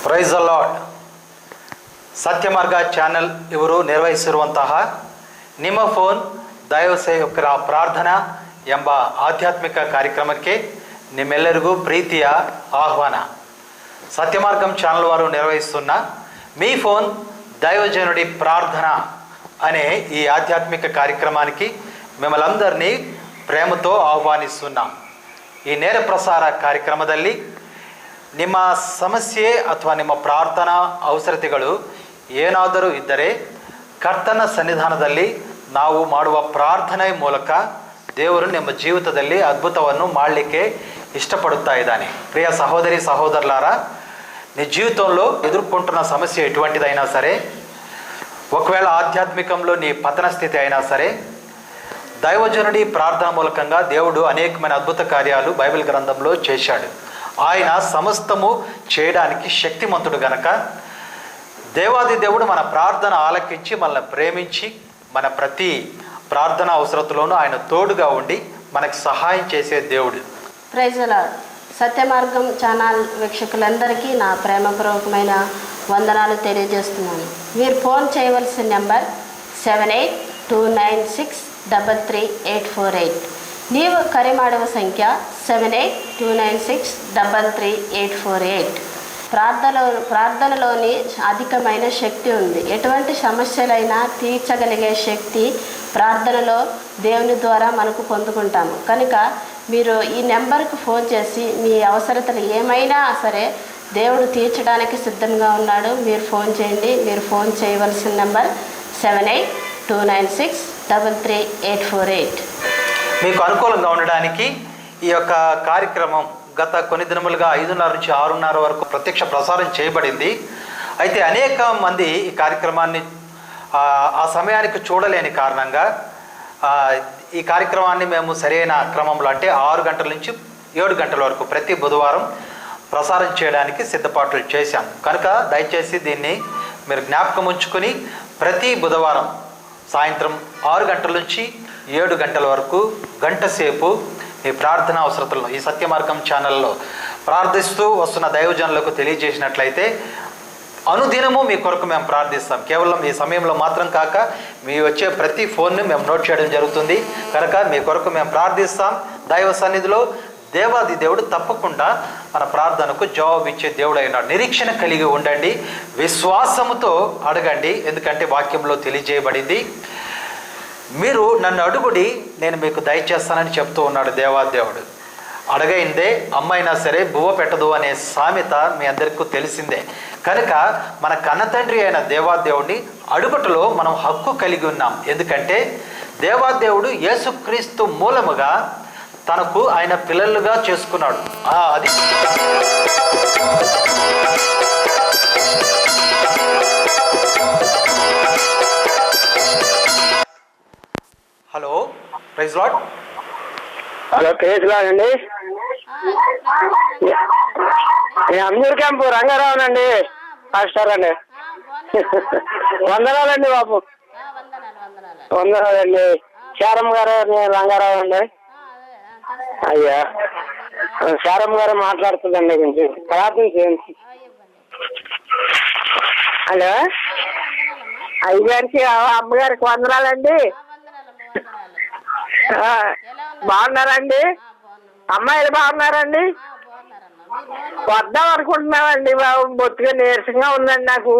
Price the Lord. Satyamarga channel ಇವರು ನಿರ್ವಹಿಸಿರುವಂತಹ ನಿಮ್ಮ ಫೋನ್ ದೈವ ಸೇವಕರ ಪ್ರಾರ್ಥನಾ ಎಂಬ ಆಧ್ಯಾತ್ಮಿಕ ಕಾರ್ಯಕ್ರಮಕ್ಕೆ ನಿಮ್ಮೆಲ್ಲರಿಗೂ ಪ್ರೀತಿಯ ಆಹ್ವಾನ. సత్యమార్గం ఛానల్ వారు నిర్వహిస్తున్న మీ ఫోన్ దైవజనుడి ప్రార్థన అనే ఈ ఆధ్యాత్మిక కార్యక్రమానికి మిమ్మల్ని అందరినీ ప్రేమతో ఆహ్వానిస్తున్నాం. ಈ ನೇರ ಪ್ರಸಾರ ಕಾರ್ಯಕ್ರಮದಲ್ಲಿ ನಿಮ್ಮ ಸಮಸ್ಯೆ ಅಥವಾ ನಿಮ್ಮ ಪ್ರಾರ್ಥನಾ ಅವಸರತೆಗಳು ಏನಾದರೂ ಇದ್ದರೆ ಕರ್ತನ ಸನ್ನಿಧಾನದಲ್ಲಿ ನಾವು ಮಾಡುವ ಪ್ರಾರ್ಥನೆ ಮೂಲಕ ದೇವರು ನಿಮ್ಮ ಜೀವಿತದಲ್ಲಿ అద్భుతವನ್ನು ಮಾಡಲಿಕ್ಕೆ ఇష్టపడుతా ఇದ್ದಾನೆ. ప్రియ సహోదరి సహోదరులారా, నీ జీవితంలో ఎదుర్కొంటున్న సమస్య ఎటువంటిదైనా సరే, ఒకవేళ ఆధ్యాత్మికంలో నీ పతన స్థితి అయినా సరే, దైవజనుడి ప్రార్థన మూలకంగా దేవుడు అనేకమైన అద్భుత కార్యాలు బైబిల్ గ్రంథంలో చేశాడు. ఆయన సమస్తము చేయడానికి శక్తిమంతుడు గనక దేవాది దేవుడు మన ప్రార్థన ఆలకించి మనల్ని ప్రేమించి మన ప్రతి ప్రార్థన అవసరతలోనూ ఆయన తోడుగా ఉండి మనకు సహాయం చేసే దేవుడు. Praise the Lord. Satyamargam channel వీక్షకులందరికీ నా ప్రేమపూర్వకమైన వందనాలు తెలియజేస్తున్నాను. మీరు ఫోన్ చేయవలసిన నెంబర్ 7829633848. ನೀವು ಕರೆ ಮಾಡುವ ಸಂಖ್ಯೆ 7829633848. ప్రార్థనలోని అధికమైన శక్తి ఉంది. ఎటువంటి సమస్యలైనా తీర్చగలిగే శక్తి ప్రార్థనలో దేవుని ద్వారా మనకు పొందుకుంటాము. కనుక మీరు ఈ నెంబర్కు ఫోన్ చేసి మీ అవసరతలు ఏమైనా సరే దేవుడు తీర్చడానికి సిద్ధంగా ఉన్నాడు. మీరు ఫోన్ చేయండి. మీరు ఫోన్ చేయవలసిన నెంబర్ 7829633848. మీకు అనుకూలంగా ఉండడానికి ఈ యొక్క కార్యక్రమం గత కొన్ని దినములుగా 5:30 నుంచి 6:30 వరకు ప్రత్యక్ష ప్రసారం చేయబడింది. అయితే అనేక మంది ఈ కార్యక్రమాన్ని ఆ సమయానికి చూడలేని కారణంగా ఈ కార్యక్రమాన్ని మేము సరైన క్రమంలో అంటే 6 గంటల నుంచి 7 గంటల వరకు ప్రతి బుధవారం ప్రసారం చేయడానికి సిద్ధపాట్లు చేశాం. కనుక దయచేసి దీన్ని మీరు జ్ఞాపకం ఉంచుకొని ప్రతి బుధవారం సాయంత్రం 6 గంటల నుంచి 7 గంటల వరకు గంట సేపు ఈ ప్రార్థన అవసరతలను ఈ సత్యమార్గం ఛానల్లో ప్రార్థిస్తూ వస్తున్న దైవజనులకు తెలియజేసినట్లయితే అనుదినము మీ కొరకు మేము ప్రార్థిస్తాం. కేవలం ఈ సమయంలో మాత్రం కాక మీ వచ్చే ప్రతి ఫోన్ను మేము నోట్ చేయడం జరుగుతుంది. కనుక మీ కొరకు మేము ప్రార్థిస్తాం. దైవ సన్నిధిలో దేవాది దేవుడు తప్పకుండా మన ప్రార్థనకు జవాబు ఇచ్చే దేవుడు అయినాడు. నిరీక్షణ కలిగి ఉండండి, విశ్వాసముతో అడగండి. ఎందుకంటే వాక్యంలో తెలియజేయబడింది, మీరు నన్ను అడుగుడి నేను మీకు దయచేస్తానని చెప్తూ ఉన్నాడు దేవాదేవుడు. అడగైందే అమ్మైనా సరే బువ్వ పెట్టదు అనే సామెత మీ అందరికీ తెలిసిందే. కనుక మన కన్నతండ్రి అయిన దేవాదేవుడిని అడుగుటలో మనం హక్కు కలిగి ఉన్నాం. ఎందుకంటే దేవాదేవుడు యేసుక్రీస్తు మూలముగా తనకు ఆయన పిల్లలుగా చేసుకున్నాడు. అది hello, praise lord. Hello, praise lord అండి. నేను అమీర్ క్యాంపు రంగారావునండి, పాస్టర్ అండి. వందనాలండి బాబు. వందనాలండి. శారమ్మ గారు, నేను రంగారావు అండి. అయ్యా, శారమ్మ గారు మాట్లాడుతుందండి, కొంచెం ప్రార్థన చేయండి. హలో, అయ్యగారికి అమ్మగారికి వందనాలండి. బాగున్నారండి? అమ్మాయిలు బాగున్నారండి? వద్దాం అనుకుంటున్నామండి బాబు, బొత్తిగా నీరసంగా ఉందండి నాకు.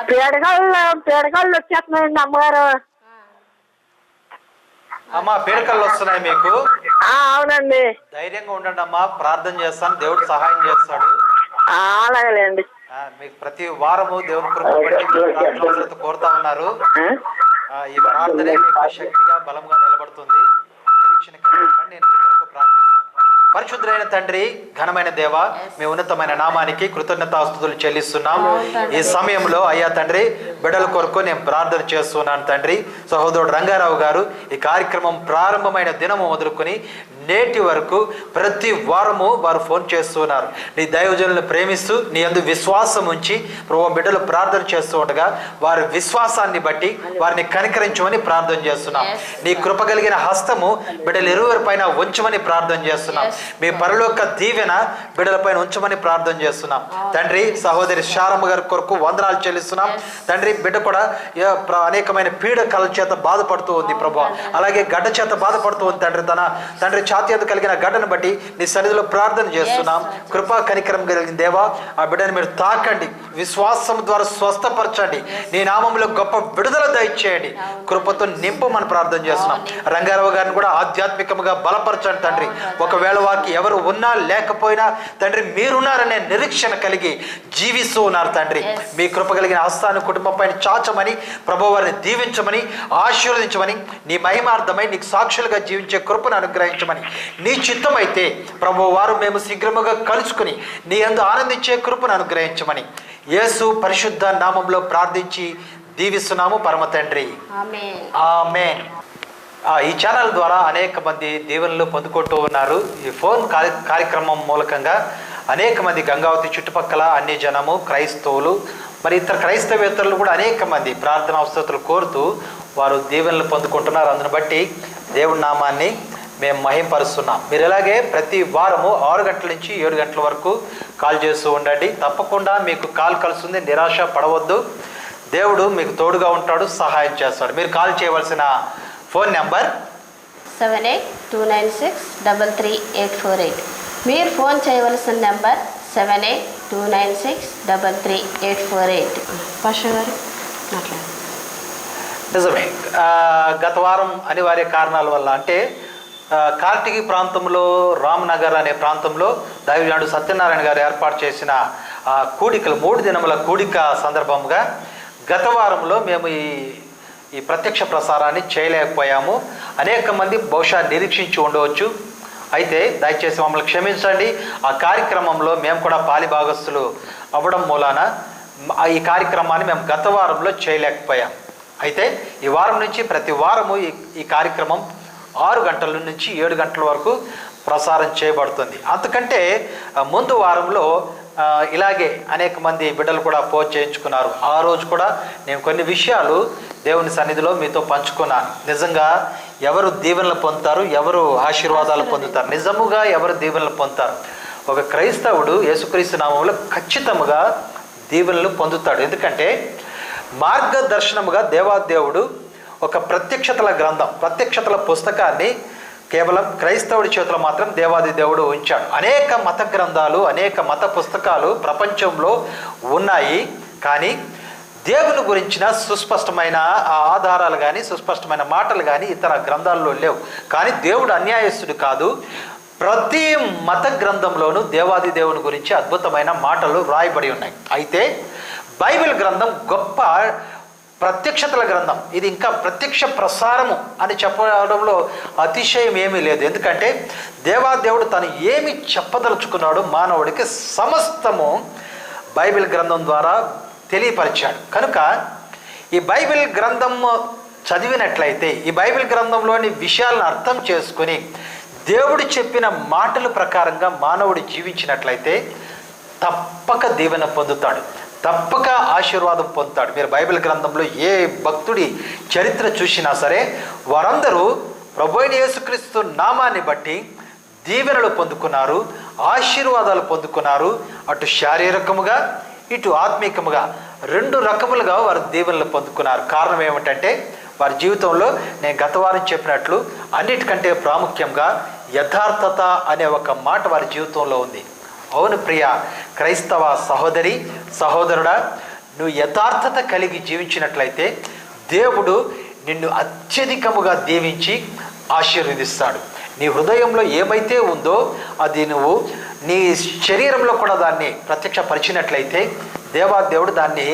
పీడకళ్ళు వచ్చేస్తున్నాయండి అమ్మగారు. అమ్మా, పీడకళ్ళు వస్తున్నాయి మీకు? అవునండి. ధైర్యంగా ఉండండి అమ్మా, ప్రార్థన చేస్తాను, దేవుడు సహాయం చేస్తాడు. అలాగేనండి. మీకు ప్రతి వారము దేవుని కృప బట్టి కోరుతా ఉన్నారు. ఈ ప్రార్థనే మీకు శక్తిగా బలంగా నిలబడుతుంది. నిరీక్షణ కలిగి నేను మీ కొరకు ప్రార్థిస్తాను. పరిశుద్ధులైన తండ్రి, ఘనమైన దేవ, మీ ఉన్నతమైన నామానికి కృతజ్ఞతాస్తుతులు చెల్లిస్తున్నాం. ఈ సమయంలో అయ్యా తండ్రి, బిడ్డల కొరకు నేను ప్రార్థన చేస్తున్నాను తండ్రి. సహోదరుడు రంగారావు గారు ఈ కార్యక్రమం ప్రారంభమైన దినము మొదలుకొని నేటి వరకు ప్రతి వారము వారు ఫోన్ చేస్తున్నారు. నీ దైవజనులను ప్రేమిస్తూ నీ యందు విశ్వాసం ఉంచి ప్రభు బిడ్డలు ప్రార్థన చేస్తూ ఉండగా వారి విశ్వాసాన్ని బట్టి వారిని కనికరించమని ప్రార్థన చేస్తున్నాం. నీ కృప కలిగిన హస్తము బిడ్డలు ఇరువురి పైన ఉంచమని ప్రార్థన చేస్తున్నాం. మీ పరలోక దీవెన బిడ్డలపైన ఉంచమని ప్రార్థన చేస్తున్నాం. తండ్రి, సహోదరి శారమ్మ గారి కొరకు వందనాలు చెల్లిస్తున్నాం. తండ్రి, బిడ్డ కూడా అనేకమైన పీడకల చేత బాధపడుతూ ఉంది ప్రభు, అలాగే గడ్డ చేత బాధపడుతూ ఉంది తండ్రి. తండ్రి ఛాతీ అందు కలిగిన గడ్డను బట్టి నీ సన్నిధిలో ప్రార్థన చేస్తున్నాం. కృపా కనికరం కలిగిన దేవా, ఆ బిడ్డను మీరు తాకండి, విశ్వాసం ద్వారా స్వస్థపరచండి, నీ నామంలో గొప్ప విడుదల దయచేయండి, కృపతో నింపమని ప్రార్థన చేస్తున్నాం. రంగారావు గారిని కూడా ఆధ్యాత్మికంగా బలపరచండి తండ్రి. ఒకవేళ వారికి ఎవరు ఉన్నా లేకపోయినా తండ్రి మీరున్నారనే నిరీక్షణ కలిగి జీవిస్తూ ఉన్నారు తండ్రి. మీ కృప కలిగిన హస్తాన్ని కుటుంబం పైన చాచమని ప్రభు వారిని దీవించమని ఆశీర్వదించమని నీ మహిమార్థమై నీకు సాక్షులుగా జీవించే కృపను అనుగ్రహించమని నీ చిత్తమైతే ప్రభు వారు మేము శీఘ్రముగా కలుసుకుని నీ యందు ఆనందించే కృపను అనుగ్రహించమని యేసు పరిశుద్ధ నామంలో ప్రార్థించి దీవిస్తున్నాము పరమ తండ్రి, ఆమేన్. ఈ ఛానల్ ద్వారా అనేక మంది దీవెనలు పొందుకుంటూ ఉన్నారు. ఈ ఫోన్ కార్యక్రమం మూలకంగా అనేక మంది గంగావతి చుట్టుపక్కల అన్ని జనము, క్రైస్తవులు, మరి ఇతర క్రైస్తవేతరులు కూడా అనేక మంది ప్రార్థన అవసరతలు కోరుతూ వారు దీవెనలు పొందుకుంటున్నారు. అందుని బట్టి దేవుడి నామాన్ని మేము మహింపరుస్తున్నాం. మీరు ఇలాగే ప్రతి వారము 6 గంటల నుంచి 7 గంటల వరకు కాల్ చేస్తూ ఉండండి. తప్పకుండా మీకు కాల్ కలుస్తుంది, నిరాశ పడవద్దు. దేవుడు మీకు తోడుగా ఉంటాడు, సహాయం చేస్తాడు. మీరు కాల్ చేయవలసిన ఫోన్ నెంబర్ 7829633848. మీరు ఫోన్ చేయవలసిన నెంబర్ 7829633848. పాషా గారు మాట్లాడండి. నిజమే, గత వారం అనివార్య కారణాల వల్ల అంటే కార్తికి ప్రాంతంలో రామ్నగర్ అనే ప్రాంతంలో దైవజనుడు సత్యనారాయణ గారు ఏర్పాటు చేసిన కూడికలు 3 దినముల కూడిక సందర్భంగా గత వారంలో మేము ఈ ప్రత్యక్ష ప్రసారాన్ని చేయలేకపోయాము. అనేక మంది బహుశా నిరీక్షించి ఉండవచ్చు. అయితే దయచేసి మమ్మల్ని క్షమించండి. ఆ కార్యక్రమంలో మేము కూడా పాలిభాగస్తులు అవ్వడం మూలాన ఈ కార్యక్రమాన్ని మేము గత వారంలో చేయలేకపోయాం. అయితే ఈ వారం నుంచి ప్రతి వారము ఈ కార్యక్రమం 6 గంటల నుంచి 7 గంటల వరకు ప్రసారం చేయబడుతుంది. అంతకంటే ముందు వారంలో ఇలాగే అనేక మంది బిడ్డలు కూడా పోస్ట్ చేయించుకున్నారు. ఆ రోజు కూడా నేను కొన్ని విషయాలు దేవుని సన్నిధిలో మీతో పంచుకున్నాను. నిజంగా ఎవరు దీవెనలు పొందుతారు, ఎవరు ఆశీర్వాదాలు పొందుతారు, నిజముగా ఎవరు దీవెనలు పొందుతారు? ఒక క్రైస్తవుడు యేసుక్రీస్తు నామములో ఖచ్చితంగా దీవెనలు పొందుతాడు. ఎందుకంటే మార్గదర్శనముగా దేవాదేవుడు ఒక ప్రత్యక్షతల గ్రంథం, ప్రత్యక్షతల పుస్తకాన్ని కేవలం క్రైస్తవుడి చేతిలో మాత్రం దేవాది దేవుడు ఉంచాడు. అనేక మత గ్రంథాలు, అనేక మత పుస్తకాలు ప్రపంచంలో ఉన్నాయి, కానీ దేవుని గురించిన సుస్పష్టమైన ఆధారాలు కానీ సుస్పష్టమైన మాటలు కానీ ఇతర గ్రంథాల్లో లేవు. కానీ దేవుడు అన్యాయస్తుడు కాదు. ప్రతి మత గ్రంథంలోనూ దేవాది దేవుని గురించి అద్భుతమైన మాటలు రాయబడి ఉన్నాయి. అయితే బైబిల్ గ్రంథం గొప్ప ప్రత్యక్షతల గ్రంథం. ఇది ఇంకా ప్రత్యక్ష ప్రసారము అని చెప్పడంలో అతిశయం ఏమీ లేదు. ఎందుకంటే దేవాదేవుడు తను ఏమి చెప్పదలుచుకున్నాడో మానవుడికి సమస్తము బైబిల్ గ్రంథం ద్వారా తెలియపరిచాడు. కనుక ఈ బైబిల్ గ్రంథం చదివినట్లయితే, ఈ బైబిల్ గ్రంథంలోని విషయాలను అర్థం చేసుకుని దేవుడు చెప్పిన మాటల ప్రకారంగా మానవుడు జీవించినట్లయితే తప్పక దీవెన పొందుతాడు, తప్పక ఆశీర్వాదం పొందుతాడు. మీరు బైబిల్ గ్రంథంలో ఏ భక్తుడి చరిత్ర చూసినా సరే వారందరూ ప్రభువైన యేసుక్రీస్తు నామాన్ని బట్టి దీవెనలు పొందుకున్నారు, ఆశీర్వాదాలు పొందుకున్నారు. అటు శారీరకముగా ఇటు ఆత్మీకముగా 2 రకములుగా వారు దీవెనలు పొందుకున్నారు. కారణం ఏమిటంటే వారి జీవితంలో నేను గత వారం చెప్పినట్లు అన్నిటికంటే ప్రాముఖ్యంగా యథార్థత అనే ఒక మాట వారి జీవితంలో ఉంది. అవును ప్రియ క్రైస్తవ సహోదరి సహోదరుడా, నువ్వు యథార్థత కలిగి జీవించినట్లయితే దేవుడు నిన్ను అత్యధికముగా దీవించి ఆశీర్వదిస్తాడు. నీ హృదయంలో ఏమైతే ఉందో అది నువ్వు నీ శరీరంలో కూడా దాన్ని ప్రత్యక్షపరిచినట్లయితే దేవాదేవుడు దాన్ని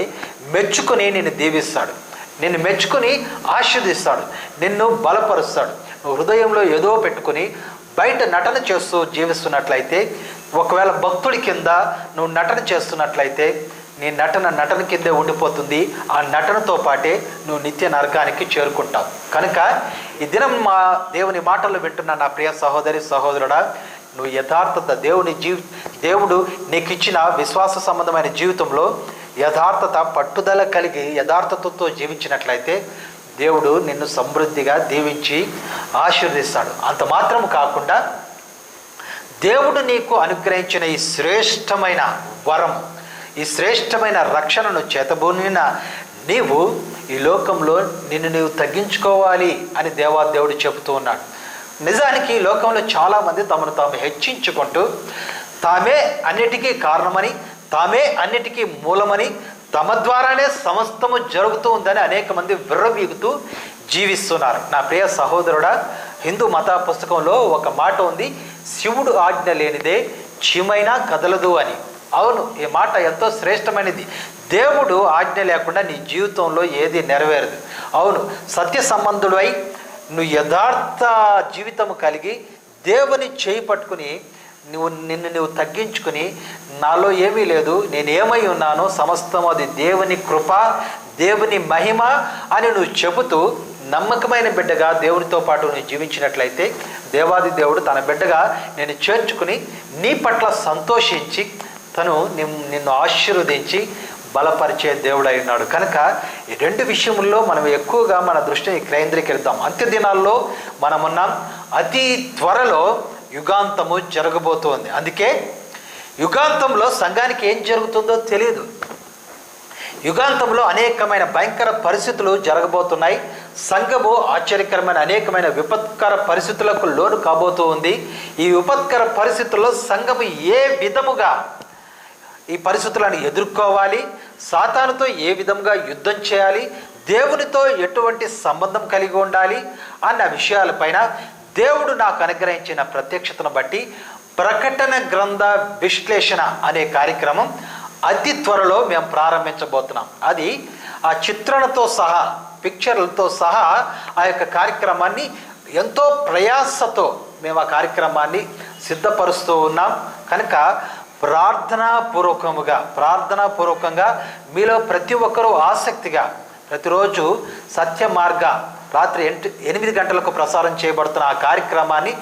మెచ్చుకొని నిన్ను దీవిస్తాడు, నిన్ను మెచ్చుకొని ఆశీర్వదిస్తాడు, నిన్ను బలపరుస్తాడు. నువ్వు హృదయంలో ఏదో పెట్టుకుని బయట నటన చేస్తూ జీవిస్తున్నట్లయితే, ఒకవేళ భక్తుడి కింద నువ్వు నటన చేస్తున్నట్లయితే నీ నటన కిందే ఉండిపోతుంది. ఆ నటనతో పాటే నువ్వు నిత్య నరకానికి చేరుకుంటావు. కనుక ఈ దినం మా దేవుని మాటలు వింటున్న నా ప్రియ సహోదరి సహోదరుడా, నువ్వు యథార్థత దేవుడు నీకు ఇచ్చిన విశ్వాస సంబంధమైన జీవితంలో యథార్థత పట్టుదల కలిగి యథార్థతతో జీవించినట్లయితే దేవుడు నిన్ను సమృద్ధిగా దీవించి ఆశీర్వదిస్తాడు. అంత మాత్రం కాకుండా దేవుడు నీకు అనుగ్రహించిన ఈ శ్రేష్టమైన వరం, ఈ శ్రేష్టమైన రక్షణను చేతబూనిన నీవు ఈ లోకంలో నిన్ను నీవు తగ్గించుకోవాలి అని దేవుడు చెబుతూ ఉన్నాడు. నిజానికి ఈ లోకంలో చాలామంది తమను తాము హెచ్చించుకుంటూ తామే అన్నిటికీ కారణమని, తామే అన్నిటికీ మూలమని, తమ ద్వారానే సమస్తము జరుగుతూ ఉందని అనేక మంది విర్రవీగుతూ జీవిస్తున్నారు. నా ప్రియ సహోదరుడా, హిందూ మత పుస్తకంలో ఒక మాట ఉంది, శివుడు ఆజ్ఞ లేనిదే చీమైనా కదలదు అని. అవును, ఈ మాట ఎంతో శ్రేష్టమైనది. దేవుడు ఆజ్ఞ లేకుండా నీ జీవితంలో ఏది నెరవేరదు. అవును, సత్య సంబంధుడై నువ్వు యథార్థ జీవితము కలిగి దేవుని చేయి పట్టుకుని నిన్ను తగ్గించుకుని నాలో ఏమీ లేదు, నేను ఏమై ఉన్నానో సమస్తం అది దేవుని కృప, దేవుని మహిమ అని నువ్వు చెబుతూ నమ్మకమైన బిడ్డగా దేవునితో పాటు నువ్వు జీవించినట్లయితే దేవాది దేవుడు తన బిడ్డగా నేను చేర్చుకుని నీ పట్ల సంతోషించి తను నిన్ను ఆశీర్వదించి బలపరిచే దేవుడై ఉన్నాడు. కనుక ఈ రెండు విషయముల్లో మనం ఎక్కువగా మన దృష్టిని కేంద్రీకరిద్దాం. అంత్య దినాల్లో మనమున్నాం. అతి త్వరలో యుగాంతము జరగబోతోంది. అందుకే యుగాంతంలో సంఘానికి ఏం జరుగుతుందో తెలియదు. యుగాంతంలో అనేకమైన భయంకర పరిస్థితులు జరగబోతున్నాయి. సంఘము ఆశ్చర్యకరమైన అనేకమైన విపత్కర పరిస్థితులకు లోను కాబోతూ ఉంది. ఈ విపత్కర పరిస్థితుల్లో సంఘము ఏ విధముగా ఈ పరిస్థితులను ఎదుర్కోవాలి, సాతానుతో ఏ విధంగా యుద్ధం చేయాలి, దేవునితో ఎటువంటి సంబంధం కలిగి ఉండాలి అన్న విషయాలపైన దేవుడు నాకు అనుగ్రహించిన ప్రత్యక్షతను బట్టి ప్రకటన గ్రంథ విశ్లేషణ అనే కార్యక్రమం అతి త్వరలో మేము ప్రారంభించబోతున్నాం. అది ఆ చిత్రణతో సహా, పిక్చర్లతో సహా ఆ యొక్క కార్యక్రమాన్ని ఎంతో ప్రయాసతో మేము ఆ కార్యక్రమాన్ని సిద్ధపరుస్తూ ఉన్నాం. కనుక ప్రార్థనాపూర్వకంగా మీలో ప్రతి ఒక్కరూ ఆసక్తిగా ప్రతిరోజు సత్య మార్గ రాత్రి 8 గంటలకు ప్రసారం చేయబడుతున్న ఆ కార్యక్రమాన్ని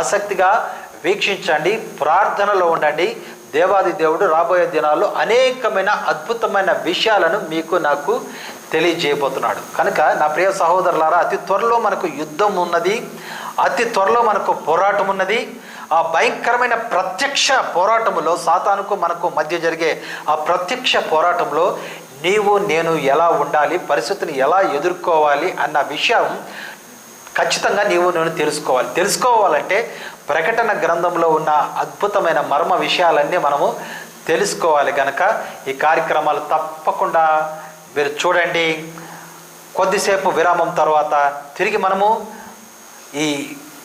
ఆసక్తిగా వీక్షించండి, ప్రార్థనలో ఉండండి. దేవాది దేవుడు రాబోయే దినాల్లో అనేకమైన అద్భుతమైన విషయాలను నాకు తెలియజేయబోతున్నాడు. కనుక నా ప్రియ సహోదరులారా, అతి త్వరలో మనకు యుద్ధం ఉన్నది, అతి త్వరలో మనకు పోరాటం ఉన్నది. ఆ భయంకరమైన ప్రత్యక్ష పోరాటంలో సాతానుకు మనకు మధ్య జరిగే ఆ ప్రత్యక్ష పోరాటంలో నేను ఎలా ఉండాలి, పరిస్థితిని ఎలా ఎదుర్కోవాలి అన్న విషయం ఖచ్చితంగా నేను తెలుసుకోవాలంటే ప్రకటన గ్రంథంలో ఉన్న అద్భుతమైన మర్మ విషయాలన్నీ మనము తెలుసుకోవాలి. కనుక ఈ కార్యక్రమాలు తప్పకుండా మీరు చూడండి. కొద్దిసేపు విరామం తర్వాత తిరిగి మనము ఈ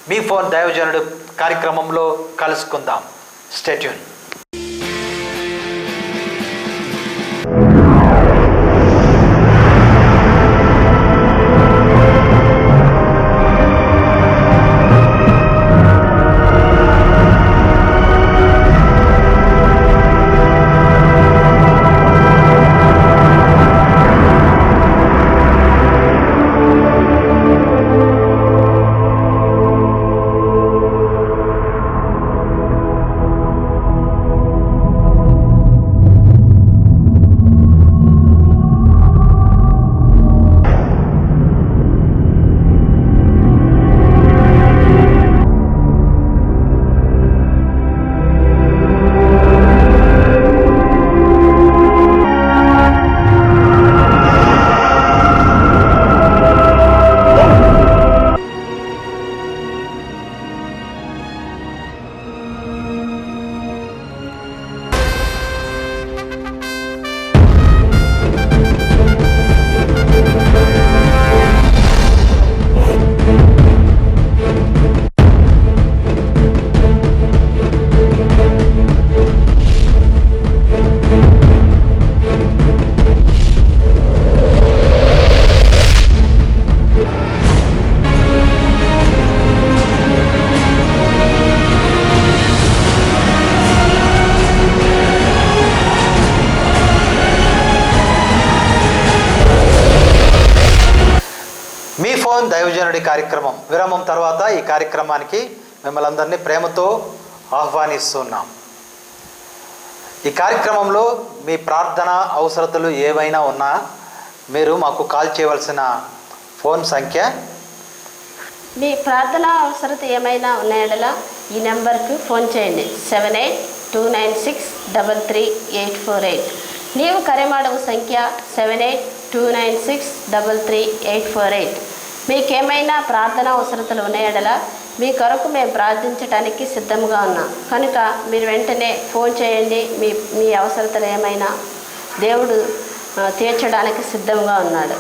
మీ ఫోన్ దైవజనుడు కార్యక్రమంలో కలుసుకుందాం. Stay tune. టెలిఫోన్ దైవజనుడి కార్యక్రమం విరామం తర్వాత ఈ కార్యక్రమానికి మిమ్మల్ని అందరినీ ప్రేమతో ఆహ్వానిస్తున్నాం. ఈ కార్యక్రమంలో మీ ప్రార్థన అవసరతలు ఏవైనా ఉన్నా మీరు మాకు కాల్ చేయవలసిన ఫోన్ సంఖ్య, మీ ప్రార్థన అవసరత ఏమైనా ఉన్నాయడలా ఈ నెంబర్కు ఫోన్ చేయండి. 7829633848. నీవు కరెమాడవు సంఖ్య 7829633848. మీకేమైనా ప్రార్థన అవసరతలు ఉన్నాయడలా మీ కొరకు మేము ప్రార్థించడానికి సిద్ధంగా ఉన్నాం కనుక మీరు వెంటనే ఫోన్ చేయండి. మీ అవసరతలు ఏమైనా దేవుడు తీర్చడానికి సిద్ధంగా ఉన్నాడు.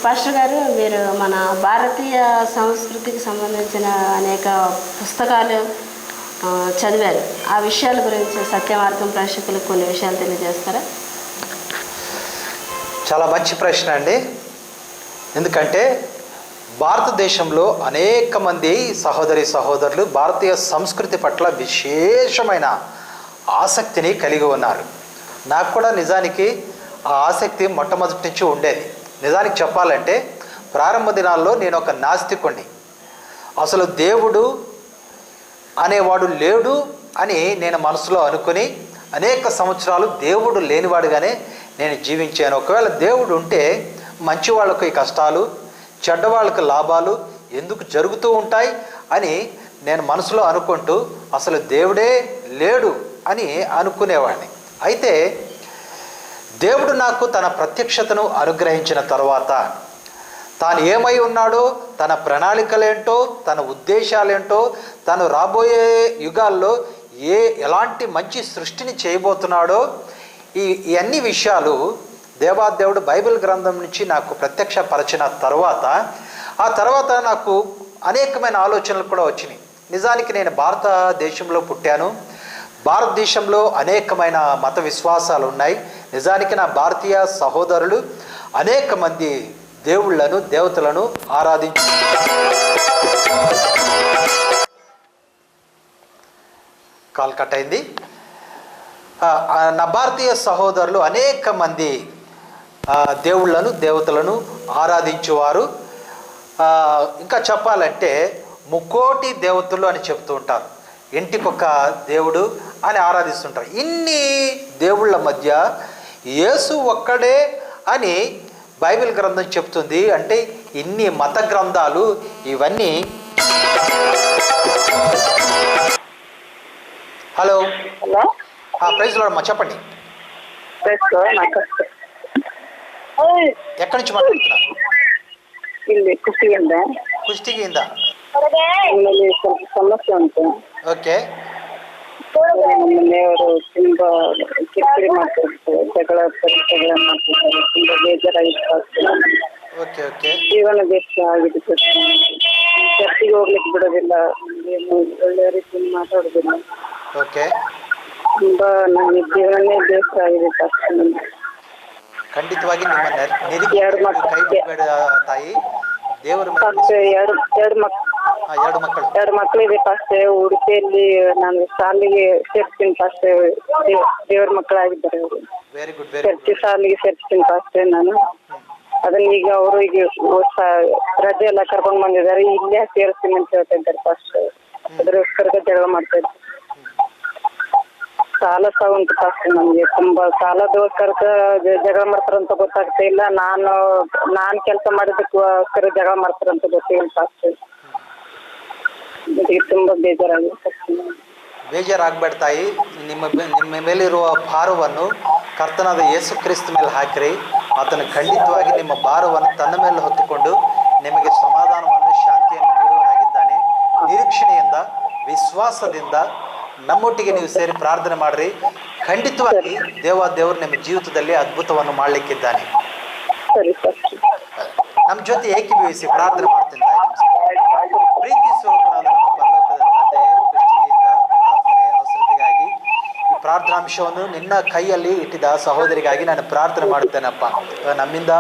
పాస్టర్ గారు, మీరు మన భారతీయ సంస్కృతికి సంబంధించిన అనేక పుస్తకాలు చదివారు. ఆ విషయాల గురించి సత్యమార్గం ప్రేక్షకులకు కొన్ని విషయాలు తెలియజేస్తారా? చాలా మంచి ప్రశ్న అండి. ఎందుకంటే భారతదేశంలో అనేక మంది సహోదరులు భారతీయ సంస్కృతి పట్ల విశేషమైన ఆసక్తిని కలిగి ఉన్నారు. నాకు కూడా నిజానికి ఆ ఆసక్తి మొట్టమొదటి నుంచి ఉండేది. నిజానికి చెప్పాలంటే ప్రారంభ దినాల్లో నేను ఒక నాస్తికుణ్ణి. అసలు దేవుడు అనేవాడు లేడు అని నేను మనసులో అనుకుని అనేక సంవత్సరాలు దేవుడు లేనివాడుగానే నేను జీవించాను. ఒకవేళ దేవుడు ఉంటే మంచి వాళ్ళకు ఈ కష్టాలు, చెడ్డవాళ్ళకు లాభాలు ఎందుకు జరుగుతూ ఉంటాయి అని నేను మనసులో అనుకుంటూ అసలు దేవుడే లేడు అని అనుకునేవాడిని. అయితే దేవుడు నాకు తన ప్రత్యక్షతను అనుగ్రహించిన తర్వాత తాను ఏమై ఉన్నాడో, తన ప్రణాళికలేంటో, తన ఉద్దేశాలేంటో, తను రాబోయే యుగాల్లో ఎలాంటి మంచి సృష్టిని చేయబోతున్నాడో ఈ అన్ని విషయాలు దేవాదేవుడు బైబిల్ గ్రంథం నుంచి నాకు ప్రత్యక్షపరచిన ఆ తర్వాత నాకు అనేకమైన ఆలోచనలు కూడా వచ్చినాయి. నిజానికి నేను భారతదేశంలో పుట్టాను. భారతదేశంలో అనేకమైన మత విశ్వాసాలు ఉన్నాయి. నిజానికి నా భారతీయ సహోదరులు అనేక మంది దేవుళ్లను, దేవతలను ఆరాధించు కాల్ కట్ అయింది. నా భారతీయ సహోదరులు అనేక మంది దేవుళ్లను, దేవతలను ఆరాధించేవారు. ఇంకా చెప్పాలంటే ముక్కోటి దేవతలు అని చెప్తూ ఉంటారు. ఇంటికొక దేవుడు అని ఆరాధిస్తుంటారు. ఇన్ని దేవుళ్ళ మధ్య యేసు ఒక్కడే అని బైబిల్ గ్రంథం చెప్తుంది. అంటే ఇన్ని మత గ్రంథాలు ఇవన్నీ. హలో ప్రైజ్ లార్డ్ అమ్మా, చెప్పండి. ఎక్కడి నుంచి మాట్లాడుతున్నారు? కుష్టిగిందా? సమస్య ఉంటుంది. ఓకే. ಅವರು ತುಂಬಾ ಕಿರಿಕಿರಿ ಮಾಡ್ತಿರ್ತಾರೆ, ಜಗಳ ಮಾಡ್ತಿರ್ತಾರೆ, ತುಂಬಾ ಬೇಜಾರಾಗಿರ್ತಾರೆ. Okay okay. ಜೀವನ ಬೇಸ ಆಗಿದೆ. ಚರ್ಚಿಗೆ ಹೋಗ್ಲಿಕ್ಕೆ ಬಿಡೋದಿಲ್ಲ, ಒಳ್ಳೆ ರೀತಿಯಲ್ಲಿ ಮಾತಾಡೋದಿಲ್ಲ. ಓಕೆ. ತುಂಬಾ ನನ್ನ ಜೀವನನೇ ಬೇಸರ ಆಗಿದೆ ಫಸ್ಟ್. ಖಂಡಿತವಾಗಿ ನಿಮ್ಮ ನಿರೀಕ್ಷೆ ಕೈ ಬಿಡಬೇಡ ತಾಯಿ. ದೇವರು ಎರಡು ಮಕ್ಕಳಿದೆ ಫಸ್ಟ್. ಉಡುಪಿಯಲ್ಲಿ ನಾನು ಶಾಲೆಗೆ ಸೇರ್ತೀನಿ ಫಸ್ಟ್. ದೇವ್ರ ಮಕ್ಕಳಾಗಿದ್ದಾರೆ ಅವರು. Very good. ಚರ್ಚಿ ಶಾಲೆಗೆ ಸೇರ್ತೀನಿ ಫಸ್ಟ್ ನಾನು. ಅದನ್ನ ಈಗ ಅವರು ಈಗ ರಜೆ ಎಲ್ಲ ಕರ್ಕೊಂಡ್ ಬಂದಿದ್ದಾರೆ, ಇಲ್ಲೇ ಸೇರಿಸ್ತೀನಿ ಅಂತ ಹೇಳ್ತಾ ಇದ್ದಾರೆ ಫಸ್ಟ್. ಅದಕ್ಕೋಸ್ಕರ ಜಗಳ ಮಾಡ್ತಾ ಇದ್ದಾರೆ. ಸಾಲ ಸಹ ಉಂಟು ಫಸ್ಟ್ ನಮ್ಗೆ. ತುಂಬಾ ಸಾಲದೋಸ್ಕರ ಜಗಳ ಮಾಡ್ತಾರಂತ ಗೊತ್ತಾಗ್ತಾ ಇಲ್ಲ. ನಾನ್ ಕೆಲಸ ಮಾಡಿದಕ್ಕೋಸ್ಕರ ಜಗಳ ಮಾಡ್ತಾರಂತ ಗೊತ್ತಿಲ್ಲ ಫಸ್ಟ್. ತುಂಬಾ ಬೇಜಾರಾಗಬೇಡ ತಾಯಿ. ನಿಮ್ಮ ಮೇಲಿರುವ ಭಾರವನ್ನು ಕರ್ತನಾದ ಯೇಸು ಕ್ರಿಸ್ತ ಮೇಲೆ ಹಾಕಿರಿ. ಆತನು ಖಂಡಿತವಾಗಿ ನಿಮ್ಮ ಭಾರವನ್ನು ತನ್ನ ಮೇಲೆ ಹೊತ್ತುಕೊಂಡು ನಿಮಗೆ ಸಮಾಧಾನವನ್ನು, ಶಾಂತಿಯನ್ನು ನೀಡುವನಾಗಿದ್ದಾನೆ. ನಿರೀಕ್ಷಣೆಯಿಂದ, ವಿಶ್ವಾಸದಿಂದ ನಮ್ಮೊಟ್ಟಿಗೆ ನೀವು ಸೇರಿ ಪ್ರಾರ್ಥನೆ ಮಾಡಿರಿ. ಖಂಡಿತವಾಗಿ ದೇವರು ನಿಮ್ಮ ಜೀವಿತದಲ್ಲಿ ಅದ್ಭುತವನ್ನು ಮಾಡಲಿಕ್ಕಿದ್ದಾನೆ. ನಮ್ಮ ಜೊತೆ ಏಕೀಭವಿಸಿ ಪ್ರಾರ್ಥನೆ ಮಾಡ್ತೀನಿ. ಪ್ರೀತಿ ಸ್ವರೂಪನಾದ ನಮ್ಮ ಪರಲೋಕದ ತಂದೆ, ದೃಷ್ಟಿಯಿಂದ ಪ್ರಾರ್ಥನೆ ಅವಸರತೆಗಾಗಿ ಈ ಪ್ರಾರ್ಥನಾಂಶವನ್ನು ನಿನ್ನ ಕೈಯಲ್ಲಿ ಇಟ್ಟಿದ್ದ ಸಹೋದರಿಗಾಗಿ ನಾನು ಪ್ರಾರ್ಥನೆ ಮಾಡುತ್ತೇನಪ್ಪ. ನಮ್ಮಿಂದ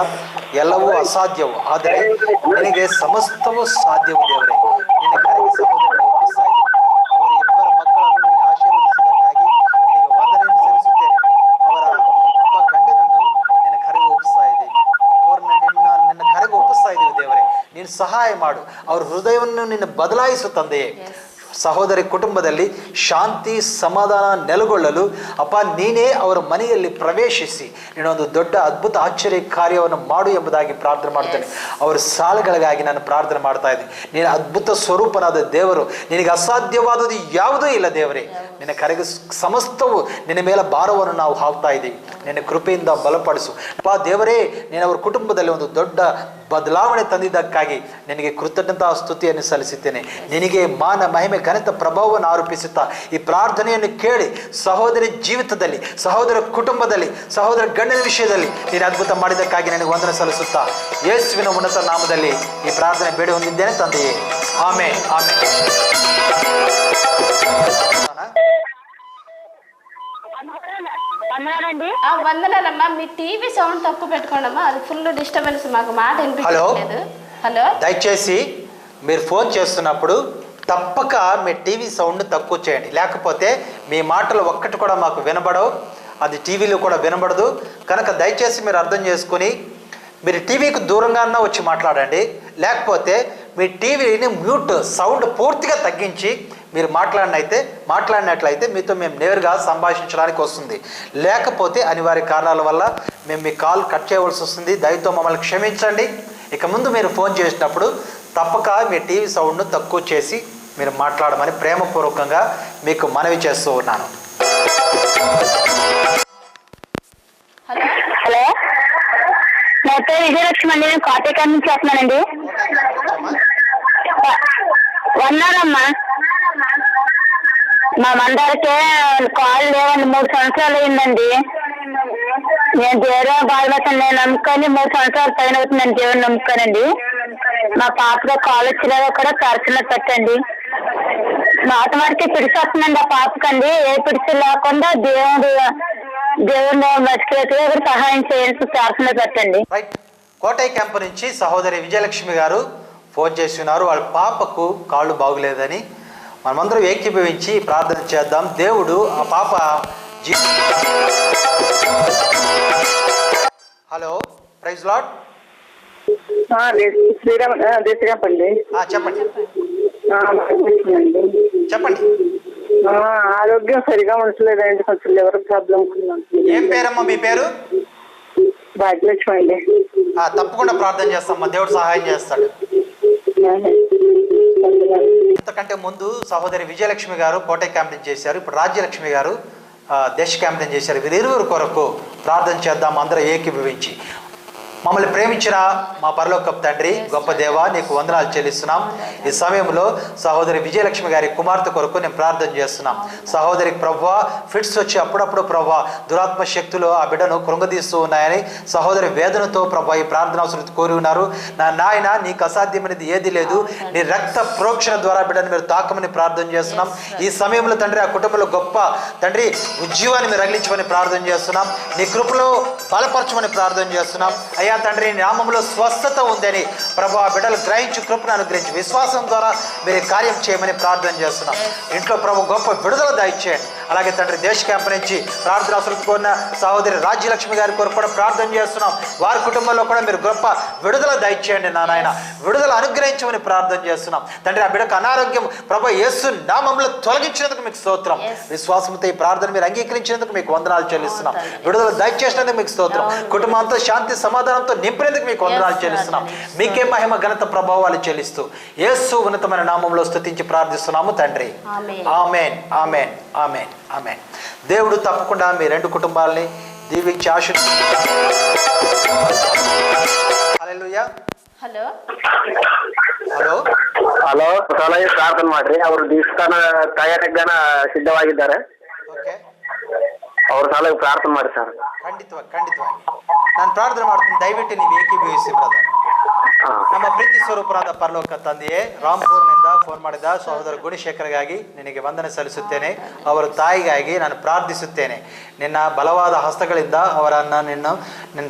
ಎಲ್ಲವೂ ಅಸಾಧ್ಯವು, ಆದರೆ ನಿನಗೆ ಸಮಸ್ತವೂ ಸಾಧ್ಯವು ದೇವರೇ. ನಿನ್ನ ಕರೆಗೆ ಸಹೋದರರು ಒಪ್ಪಿಸ್ತಾ ಇದ್ದೀನಿ. ಅವರ ಇಬ್ಬರ ಮಕ್ಕಳನ್ನು ನೀನು ಆಶೀರ್ವದಿಸಿದ್ದಕ್ಕಾಗಿ ನಿನಗೆ ವಂದನೆಯನ್ನು ಸಲ್ಲಿಸುತ್ತೇನೆ. ಅವರ ಗಂಡನನ್ನು ನಿನ್ನ ಕರೆಗೆ ಒಪ್ಪಿಸ್ತಾ ಇದ್ದೀನಿ. ಅವ್ರನ್ನ ನಿನ್ನ ಕರೆಗೆ ಒಪ್ಪಿಸ್ತಾ ಇದ್ದೀವಿ ನೀನು ಸಹಾಯ ಮಾಡು. ಅವ್ರ ಹೃದಯವನ್ನು ನಿನ್ನ ಬದಲಾಯಿಸು ತಂದೆಯೇ. ಸಹೋದರಿ ಕುಟುಂಬದಲ್ಲಿ ಶಾಂತಿ ಸಮಾಧಾನ ನೆಲೆಗೊಳ್ಳಲು ಅಪ್ಪ ನೀನೇ ಅವರ ಮನೆಯಲ್ಲಿ ಪ್ರವೇಶಿಸಿ ನೀನೊಂದು ದೊಡ್ಡ ಅದ್ಭುತ ಆಶ್ಚರ್ಯ ಕಾರ್ಯವನ್ನು ಮಾಡು ಎಂಬುದಾಗಿ ಪ್ರಾರ್ಥನೆ ಮಾಡ್ತೇನೆ. ಅವರ ಸಾಲಗಳಿಗಾಗಿ ನಾನು ಪ್ರಾರ್ಥನೆ ಮಾಡ್ತಾ ಇದ್ದೀನಿ. ನೀನು ಅದ್ಭುತ ಸ್ವರೂಪನಾದ ದೇವರು, ನಿನಗೆ ಅಸಾಧ್ಯವಾದದ್ದು ಯಾವುದೂ ಇಲ್ಲ ದೇವರೇ. ನಿನ್ನ ಕರೆಗೆ ಸಮಸ್ತವು ನಿನ್ನ ಮೇಲೆ ಭಾರವನ್ನು ನಾವು ಹಾಕ್ತಾ ಇದ್ದೀವಿ. ನಿನ್ನ ಕೃಪೆಯಿಂದ ಬಲಪಡಿಸು ಅಪ್ಪ ದೇವರೇ. ನೀನು ಅವರ ಕುಟುಂಬದಲ್ಲಿ ಒಂದು ದೊಡ್ಡ ಬದಲಾವಣೆ ತಂದಿದ್ದಕ್ಕಾಗಿ ನಿನಗೆ ಕೃತಜ್ಞತಾ ಸ್ತುತಿಯನ್ನು ಸಲ್ಲಿಸುತ್ತೇನೆ. ನಿನಗೆ ಮಾನ ಮಹಿಮೆ ಘನತ ಪ್ರಭಾವವನ್ನು ಆರೋಪಿಸುತ್ತಾ ಈ ಪ್ರಾರ್ಥನೆಯನ್ನು ಕೇಳಿ ಸಹೋದರಿ ಜೀವಿತದಲ್ಲಿ, ಸಹೋದರ ಕುಟುಂಬದಲ್ಲಿ, ಸಹೋದರ ಗಂಡನ ವಿಷಯದಲ್ಲಿ ನೀನು ಅದ್ಭುತ ಮಾಡಿದ್ದಕ್ಕಾಗಿ ನನಗೆ ವಂದನೆ ಸಲ್ಲಿಸುತ್ತಾ ಯೇಸುವಿನ ಉನ್ನತ ನಾಮದಲ್ಲಿ ಈ ಪ್ರಾರ್ಥನೆ ಬೇಡಿ ಹೊಂದಿದ್ದೇನೆ ತಂದೆಯೇ. Amen amen. వందనాలమ్మా. మీ టీవీ సౌండ్ తక్కువ పెట్టుకోండమ్మా, అది ఫుల్ డిస్టర్బెన్స్, మాకు మాట వినిపించలేదు. హలో, దయచేసి మీరు ఫోన్ చేస్తున్నప్పుడు తప్పక మీ టీవీ సౌండ్ తక్కువ చేయండి, లేకపోతే మీ మాటలు ఒక్కటి కూడా మాకు వినబడవు, అది టీవీలో కూడా వినబడదు. కనుక దయచేసి మీరు అర్థం చేసుకొని మీరు టీవీకి దూరంగా వచ్చి మాట్లాడండి, లేకపోతే మీ టీవీని మ్యూట్ సౌండ్ పూర్తిగా తగ్గించి మీరు మాట్లాడినట్లయితే మీతో మేము నేరుగా సంభాషించడానికి వస్తుంది. లేకపోతే అనివార్య కారణాల వల్ల మేము మీ కాల్ కట్ చేయవలసి వస్తుంది. దయతో మమ్మల్ని క్షమించండి. ఇక ముందు మీరు ఫోన్ చేసినప్పుడు తప్పక మీ టీవీ సౌండ్ను తక్కువ చేసి మీరు మాట్లాడమని ప్రేమపూర్వకంగా మీకు మనవి చేస్తూ ఉన్నాను. హలో, నా పేరు విజయలక్ష్మి అండి. నేను కాటేకాడ నుంచి వస్తున్నానండి. వన్నారమ్మా. మా మందరికే కాళ్ళు లేవండి. 3 సంవత్సరాలు అయిందండి. నేను దేవుడు బాధపడతాను. నేను నమ్ముకొని 3 సంవత్సరాల పైన అవుతుందండి దేవుడిని నమ్ముకోనండి. మా పాపగా కాలు వచ్చినా కూడా ప్రార్థన పెట్టండి. మాటమాటికి పిడిచి వస్తుందండి ఆ పాపకండి. ఏ పిడిచి లేకుండా దేవుడు మర్చిపోతే సహాయం చేయాల్సి ప్రార్థన పెట్టండి. రైట్. కోటయ్య క్యాంపు నుంచి సహోదరి విజయలక్ష్మి గారు ఫోన్ చేసి ఉన్నారు. వాళ్ళ పాపకు కాళ్ళు బాగులేదని. మనమందరం ఏకీభవించి ప్రార్థన చేద్దాం. దేవుడు ఆ పాప హలో, ప్రైజ్ లార్డ్. చెప్పండి చెప్పండి. ఆరోగ్యం సరిగా ఉంచలేదండి, కొంచెం లివర్ ప్రాబ్లం. ఏం పేరమ్మా మీ పేరు? భాగ్యలక్ష్మి అండి. తప్పకుండా ప్రార్థన చేస్తామ్మా, దేవుడు సహాయం చేస్తాడు. అంతకంటే ముందు సహోదరి విజయలక్ష్మి గారు కోటయ్య క్యాంప్ నుంచి చేశారు. ఇప్పుడు రాజ్యలక్ష్మి గారు దేశ క్యాంప్ నుంచి చేశారు. వీరిరువురు కొరకు ప్రార్థన చేద్దాం అందరూ ఏకీభవించి. మమ్మల్ని ప్రేమించిన మా పరలోకపు తండ్రి, గొప్ప దేవా, నీకు వందనాలు చెల్లిస్తున్నాం. ఈ సమయంలో సహోదరి విజయలక్ష్మి గారి కుమార్తె కొరకు నేను ప్రార్థన చేస్తున్నాం. సహోదరికి ప్రభువా ఫిట్స్ వచ్చి అప్పుడప్పుడు ప్రభువా దురాత్మ శక్తులు ఆ బిడ్డను కృంగదీస్తూ ఉన్నాయని సహోదరి వేదనతో ప్రభువా ఈ ప్రార్థన అవసరం కోరి ఉన్నారు. నా నాయన, నీకు అసాధ్యమైనది ఏది లేదు. నీ రక్త ప్రోక్షణ ద్వారా బిడ్డను మీరు తాకమని ప్రార్థన చేస్తున్నాం. ఈ సమయంలో తండ్రి ఆ కుటుంబంలో గొప్ప తండ్రి ఉజ్జీవాన్ని మీరు రగిలించమని ప్రార్థన చేస్తున్నాం. నీ కృపలో బలపరచమని ప్రార్థన చేస్తున్నాం. అయ్యా తండ్రి, నామములో స్వస్థత ఉందని ప్రభు ఆ బిడ్డలు గ్రహించి కృపను అనుగ్రహించి విశ్వాసం ద్వారా మీరు కార్యం చేయమని ప్రార్థన చేస్తున్నాం. ఇంట్లో ప్రభు గొప్ప విడుదల దయచేయండి. అలాగే తండ్రి దేశ క్యాంప్ నుంచి ప్రార్థన అవసరం కోరిన సహోదరి రాజ్యలక్ష్మి గారి కొరకు కూడా ప్రార్థన చేస్తున్నాం. వారి కుటుంబంలో కూడా మీరు గొప్ప విడుదల దయచేయండి. నా నాయన, విడుదల అనుగ్రహించమని ప్రార్థన చేస్తున్నాం. తండ్రి ఆ బిడ్డకు అనారోగ్యం ప్రభు యేసు నామములో తొలగించినందుకు మీకు స్తోత్రం. విశ్వాసంతో ఈ ప్రార్థన మీరు అంగీకరించినందుకు మీకు వందనాలు చెల్లిస్తున్నాం. విడుదల దయచేసినందుకు మీకు స్తోత్రం. కుటుంబంతో శాంతి సమాధానంతో నింపినందుకు మీకు వందనాలు చెల్లిస్తున్నాం. మీకే మహిమ ఘనత ప్రభావాలు చెల్లిస్తూ యేసు ఉన్నతమైన నామంలో స్తుతించి ప్రార్థిస్తున్నాము తండ్రి. ఆమేన్ ఆమేన్ ఆమేన్ ఆమేన్. దేవుడు తప్పకుండా మీ 2 కుటుంబాలని దీవించి హల్లెలూయా. ಹಲೋ ಹಲೋ ಹಲೋ, ಸಲಹೆ ಪ್ರಾರ್ಥನೆ ಮಾಡ್ರಿ. ಅವರು ದೇವಸ್ಥಾನ ತಯಾರಿಗಾನ ಸಿದ್ಧವಾಗಿದ್ದಾರೆ. ಓಕೆ, ಅವ್ರ ಸಲಹೆ ಪ್ರಾರ್ಥನೆ ಮಾಡಿ ಸರ್. ಖಂಡಿತವಾಗಿ ನಾನು ಪ್ರಾರ್ಥನೆ ಮಾಡ್ತೀನಿ. ದಯವಿಟ್ಟು ನೀವು ಏಕೀಭವಿಸಿ ಬ್ರದರ್. ನಮ್ಮ ಪ್ರೀತಿ ಸ್ವರೂಪರಾದ ಪರಲೋಕ ತಂದೆಯೇ, ರಾಂಪುರ್ನಿಂದ ಫೋನ್ ಮಾಡಿದ ಸಹೋದರ ಗುಣಶೇಖರ್ಗಾಗಿ ನಿನಗೆ ವಂದನೆ ಸಲ್ಲಿಸುತ್ತೇನೆ. ಅವರ ತಾಯಿಗಾಗಿ ನಾನು ಪ್ರಾರ್ಥಿಸುತ್ತೇನೆ. ನಿನ್ನ ಬಲವಾದ ಹಸ್ತಗಳಿಂದ ಅವರನ್ನು ನಿನ್ನ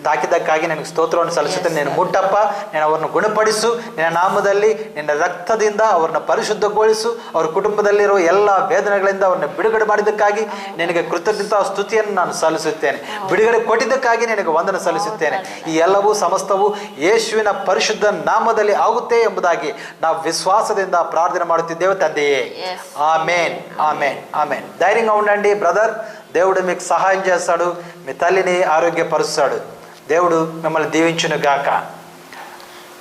ತಾಕಿದ್ದಕ್ಕಾಗಿ ನಿನಗೆ ಸ್ತೋತ್ರವನ್ನು ಸಲ್ಲಿಸುತ್ತೇನೆ. ನೀನು ಮುಟ್ಟಪ್ಪ, ನೀನು ಅವರನ್ನು ಗುಣಪಡಿಸು. ನಿನ್ನ ನಾಮದಲ್ಲಿ ನಿನ್ನ ರಕ್ತದಿಂದ ಅವರನ್ನು ಪರಿಶುದ್ಧಗೊಳಿಸು. ಅವರ ಕುಟುಂಬದಲ್ಲಿರುವ ಎಲ್ಲ ವೇದನೆಗಳಿಂದ ಅವರನ್ನು ಬಿಡುಗಡೆ ಮಾಡಿದ್ದಕ್ಕಾಗಿ ನಿನಗೆ ಕೃತಜ್ಞತಾ ಸ್ತುತಿಯನ್ನು ನಾನು ಸಲ್ಲಿಸುತ್ತೇನೆ. ಬಿಡುಗಡೆ ಕೊಟ್ಟಿದ್ದಕ್ಕಾಗಿ ನಿನಗೆ ವಂದನೆ ಸಲ್ಲಿಸುತ್ತೇನೆ. ಈ ಎಲ್ಲವೂ ಸಮಸ್ತವು ಯೇಸುವಿನ ಪರಿಶುದ್ಧ ನಾಮದಲ್ಲಿ ಆಗುತ್ತೆ ಎಂಬುದಾಗಿ ನಾವು విశ్వాసದಿಂದ ప్రార్థన ಮಾಡುತ್ತಿದ್ದೇವೆ తండ్రియే. ఆమేన్ ఆమేన్ ఆమేన్. ధైర్యంగా ఉండండి బ్రదర్. దేవుడు మీకు సహాయం చేస్తాడు. మీ తల్లిని ఆరోగ్యపరుస్తాడు. దేవుడు మిమ్మల్ని దీవించును గాక.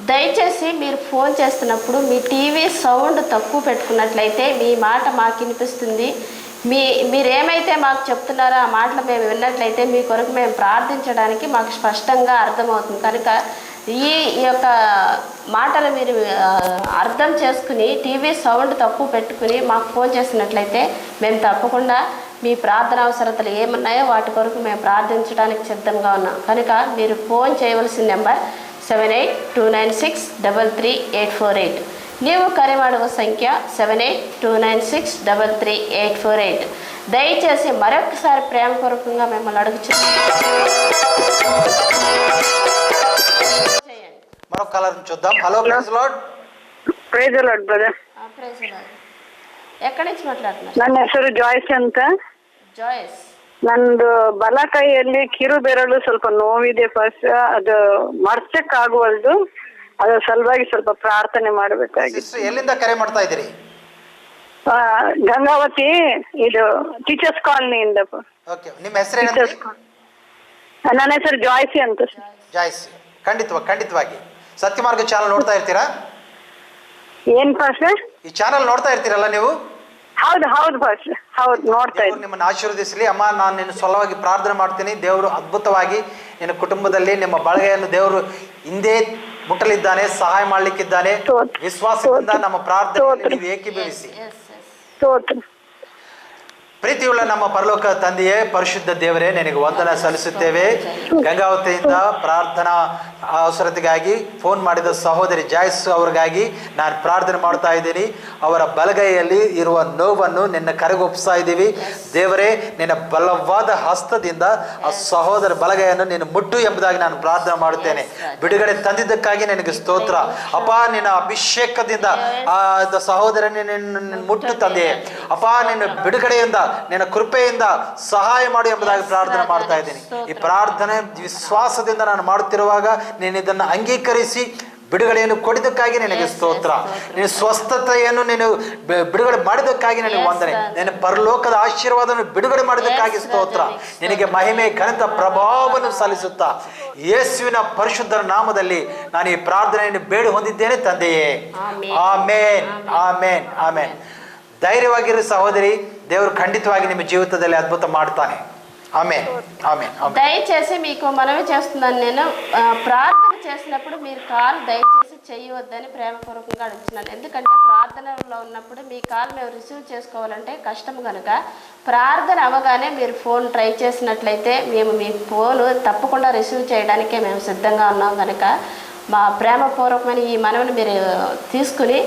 దయచేసి మీరు ఫోన్ చేస్తున్నప్పుడు మీ టీవీ సౌండ్ తక్కువ పెట్టుకున్నట్లయితే మీ మాట మాకు వినిపిస్తుంది. మీరేమైతే మాకు చెప్తున్నారో ఆ మాటలు మేము విన్నట్లయితే మీ కొరకు మేము ప్రార్థించడానికి మాకు స్పష్టంగా అర్థమవుతుంది. కనుక ఈ యొక్క మాటలు మీరు అర్థం చేసుకుని టీవీ సౌండ్ తక్కువ పెట్టుకుని మాకు ఫోన్ చేసినట్లయితే మేము తప్పకుండా మీ ప్రార్థన అవసరతలు ఏమున్నాయో వాటి కొరకు మేము ప్రార్థించడానికి సిద్ధంగా ఉన్నాం. కనుక మీరు ఫోన్ చేయవలసిన నెంబర్ 7829633848. ನೀವು ಕರೆ ಮಾಡುವ ಸಂಖ್ಯೆ 7829633848. దయచేసి మరొకసారి ప్రేమపూర్వకంగా మిమ్మల్ని అడుగుచున్నాను. మరొక కలర్ చూద్దాం. Hello praise lord. Praise lord brother. Praise lord. ఎక్కడి నుంచి మాట్లాడుతున్నారు? ನನ್ನ ಹೆಸರು ಜಾಯ್ಸ್ ಅಂತ. ಜಾಯ್ಸ್. ನಂದು ಬಲಕೈಯಲ್ಲಿ ಕಿರು ಬೆರಳು ಸ್ವಲ್ಪ ನೋವಿದೆ ಫಸ್ಟ್. ಅದು ಮರ್ಚಕ್ಕಾಗುವಲ್ದು. ಅದು ಸಲುವಾಗಿ ಸ್ವಲ್ಪ ಪ್ರಾರ್ಥನೆ ಮಾಡಬೇಕಾಗಿತ್ತು. ಎಲ್ಲಿಂದ ಕರೆ ಮಾಡ್ತಾ ಇದ್ದೀರಿ? ಗಂಗಾವತಿ, ಇದು ಟೀಚರ್ಸ್ ಕಾಲನಿಯಿಂದ. ಓಕೆ, ನಿಮ್ಮ ಹೆಸರೇನು? ನನ್ನ ಹೆಸರು ಜಾಯ್ಸಿ ಅಂತ. ಜಾಯ್ಸ್, ಖಂಡಿತವಾಗಿ ಸತ್ಯಮಾರ್ಗ ಚಾನಲ್ ನೋಡ್ತಾ ಇರ್ತೀರಾ? ಏನ್ ಪಾಸ್ಟರ್? ಈ ಚಾನಲ್ ನೋಡ್ತಾ ಇರ್ತೀರಲ್ಲ ನೀವು? ಹೌದು ಪಾಸ್ಟರ್, ಹೌದು ನೋಡ್ತಾ ಇದ್ದೀನಿ. ನಿಮ್ಮನ್ನು ಆಶೀರ್ವದಿಸಲಿ ಅಮ್ಮ. ನಾನು ನಿನ್ನ ಸಲುವಾಗಿ ಪ್ರಾರ್ಥನೆ ಮಾಡ್ತೀನಿ. ದೇವರು ಅದ್ಭುತವಾಗಿ ನಿನ್ನ ಕುಟುಂಬದಲ್ಲಿ ನಿಮ್ಮ ಬಳಗೆಯನ್ನು ದೇವರು ಹಿಂದೆ ಮುಟ್ಟಲಿದ್ದಾನೆ, ಸಹಾಯ ಮಾಡ್ಲಿಕ್ಕಿದ್ದಾನೆ. ವಿಶ್ವಾಸದಿಂದ ನಮ್ಮ ಪ್ರಾರ್ಥನೆ ನೀವು ಏಕೀಭವಿಸಿ. ಪ್ರೀತಿಯುಳ್ಳ ನಮ್ಮ ಪರಲೋಕ ತಂದೆಯೇ, ಪರಿಶುದ್ಧ ದೇವರೇ, ನಿನಗೆ ವಂದನೆ ಸಲ್ಲಿಸುತ್ತೇವೆ. ಗಂಗಾವತಿಯಿಂದ ಪ್ರಾರ್ಥನಾ ಅವಸರತೆಗಾಗಿ ಫೋನ್ ಮಾಡಿದ ಸಹೋದರಿ ಜಾಯ್ಸ್ ಅವರಿಗಾಗಿ ನಾನು ಪ್ರಾರ್ಥನೆ ಮಾಡ್ತಾ ಇದ್ದೀನಿ. ಅವರ ಬಲಗೈಯಲ್ಲಿ ಇರುವ ನೋವನ್ನು ನಿನ್ನ ಕರೆಗೊಪ್ಪಿಸ್ತಾ ಇದ್ದೀವಿ. ದೇವರೇ, ನಿನ್ನ ಬಲವಾದ ಹಸ್ತದಿಂದ ಆ ಸಹೋದರ ಬಲಗೈಯನ್ನು ನೀನು ಮುಟ್ಟು ಎಂಬುದಾಗಿ ನಾನು ಪ್ರಾರ್ಥನೆ ಮಾಡುತ್ತೇನೆ. ಬಿಡುಗಡೆ ತಂದಿದ್ದಕ್ಕಾಗಿ ನಿನಗೆ ಸ್ತೋತ್ರ ಅಪ್ಪ. ನಿನ್ನ ಅಭಿಷೇಕದಿಂದ ಆ ಸಹೋದರನೇ ನಿನ್ನ ಮುಟ್ಟು ತಂದೆಯೇ ಅಪ್ಪ. ನಿನ್ನ ಬಿಡುಗಡೆಯಿಂದ ನಿನ್ನ ಕೃಪೆಯಿಂದ ಸಹಾಯ ಮಾಡಿ ಎಂಬುದಾಗಿ ಪ್ರಾರ್ಥನೆ ಮಾಡ್ತಾ ಇದ್ದೀನಿ. ಈ ಪ್ರಾರ್ಥನೆ ವಿಶ್ವಾಸದಿಂದ ನಾನು ಮಾಡುತ್ತಿರುವಾಗ ನೀನು ಇದನ್ನು ಅಂಗೀಕರಿಸಿ ಬಿಡುಗಡೆಯನ್ನು ಕೊಡಿದ್ದಕ್ಕಾಗಿ ನಿನಗೆ ಸ್ತೋತ್ರ. ನೀನು ಸ್ವಸ್ಥತೆಯನ್ನು ನೀನು ಬಿಡುಗಡೆ ಮಾಡಿದ್ದಕ್ಕಾಗಿ ನಿನಗೆ ವಂದನೆ. ನಿನ್ನ ಪರಲೋಕದ ಆಶೀರ್ವಾದವನ್ನು ಬಿಡುಗಡೆ ಮಾಡಿದ್ದಕ್ಕಾಗಿ ಸ್ತೋತ್ರ. ನಿನಗೆ ಮಹಿಮೆ, ಘನತ, ಪ್ರಭಾವವನ್ನು ಸಲ್ಲಿಸುತ್ತಾ ಯೇಸುವಿನ ಪರಿಶುದ್ಧ ನಾಮದಲ್ಲಿ ನಾನು ಈ ಪ್ರಾರ್ಥನೆಯನ್ನು ಬೇಡಿ ಹೊಂದಿದ್ದೇನೆ ತಂದೆಯೇ. ಆಮೇನ್ ಆಮೇನ್ ಆಮೇನ್. ಧೈರ್ಯವಾಗಿರಿ ಸಹೋದರಿ. ದೇವರು ಖಂಡಿತವಾಗಿ ನಿಮ್ಮ ಜೀವಿತದಲ್ಲಿ ಅದ್ಭುತ ಮಾಡ್ತಾನೆ. ఆమేన్ ఆమేన్. దయచేసి మీకు మనవి చేస్తున్నాను. నేను ప్రార్థన చేసినప్పుడు మీరు కాల్ దయచేసి చేయవద్దని ప్రేమపూర్వకంగా అడుగుతున్నాను. ఎందుకంటే ప్రార్థనలో ఉన్నప్పుడు మీ కాల్ మేము రిసీవ్ చేసుకోవాలంటే కష్టం కనుక ప్రార్థన అవగానే మీరు ఫోన్ ట్రై చేసినట్లయితే మేము మీ ఫోన్ తప్పకుండా రిసీవ్ చేయడానికే మేము సిద్ధంగా ఉన్నాం. కనుక మా ప్రేమపూర్వకమైన ఈ మనవిని మీరు తీసుకుని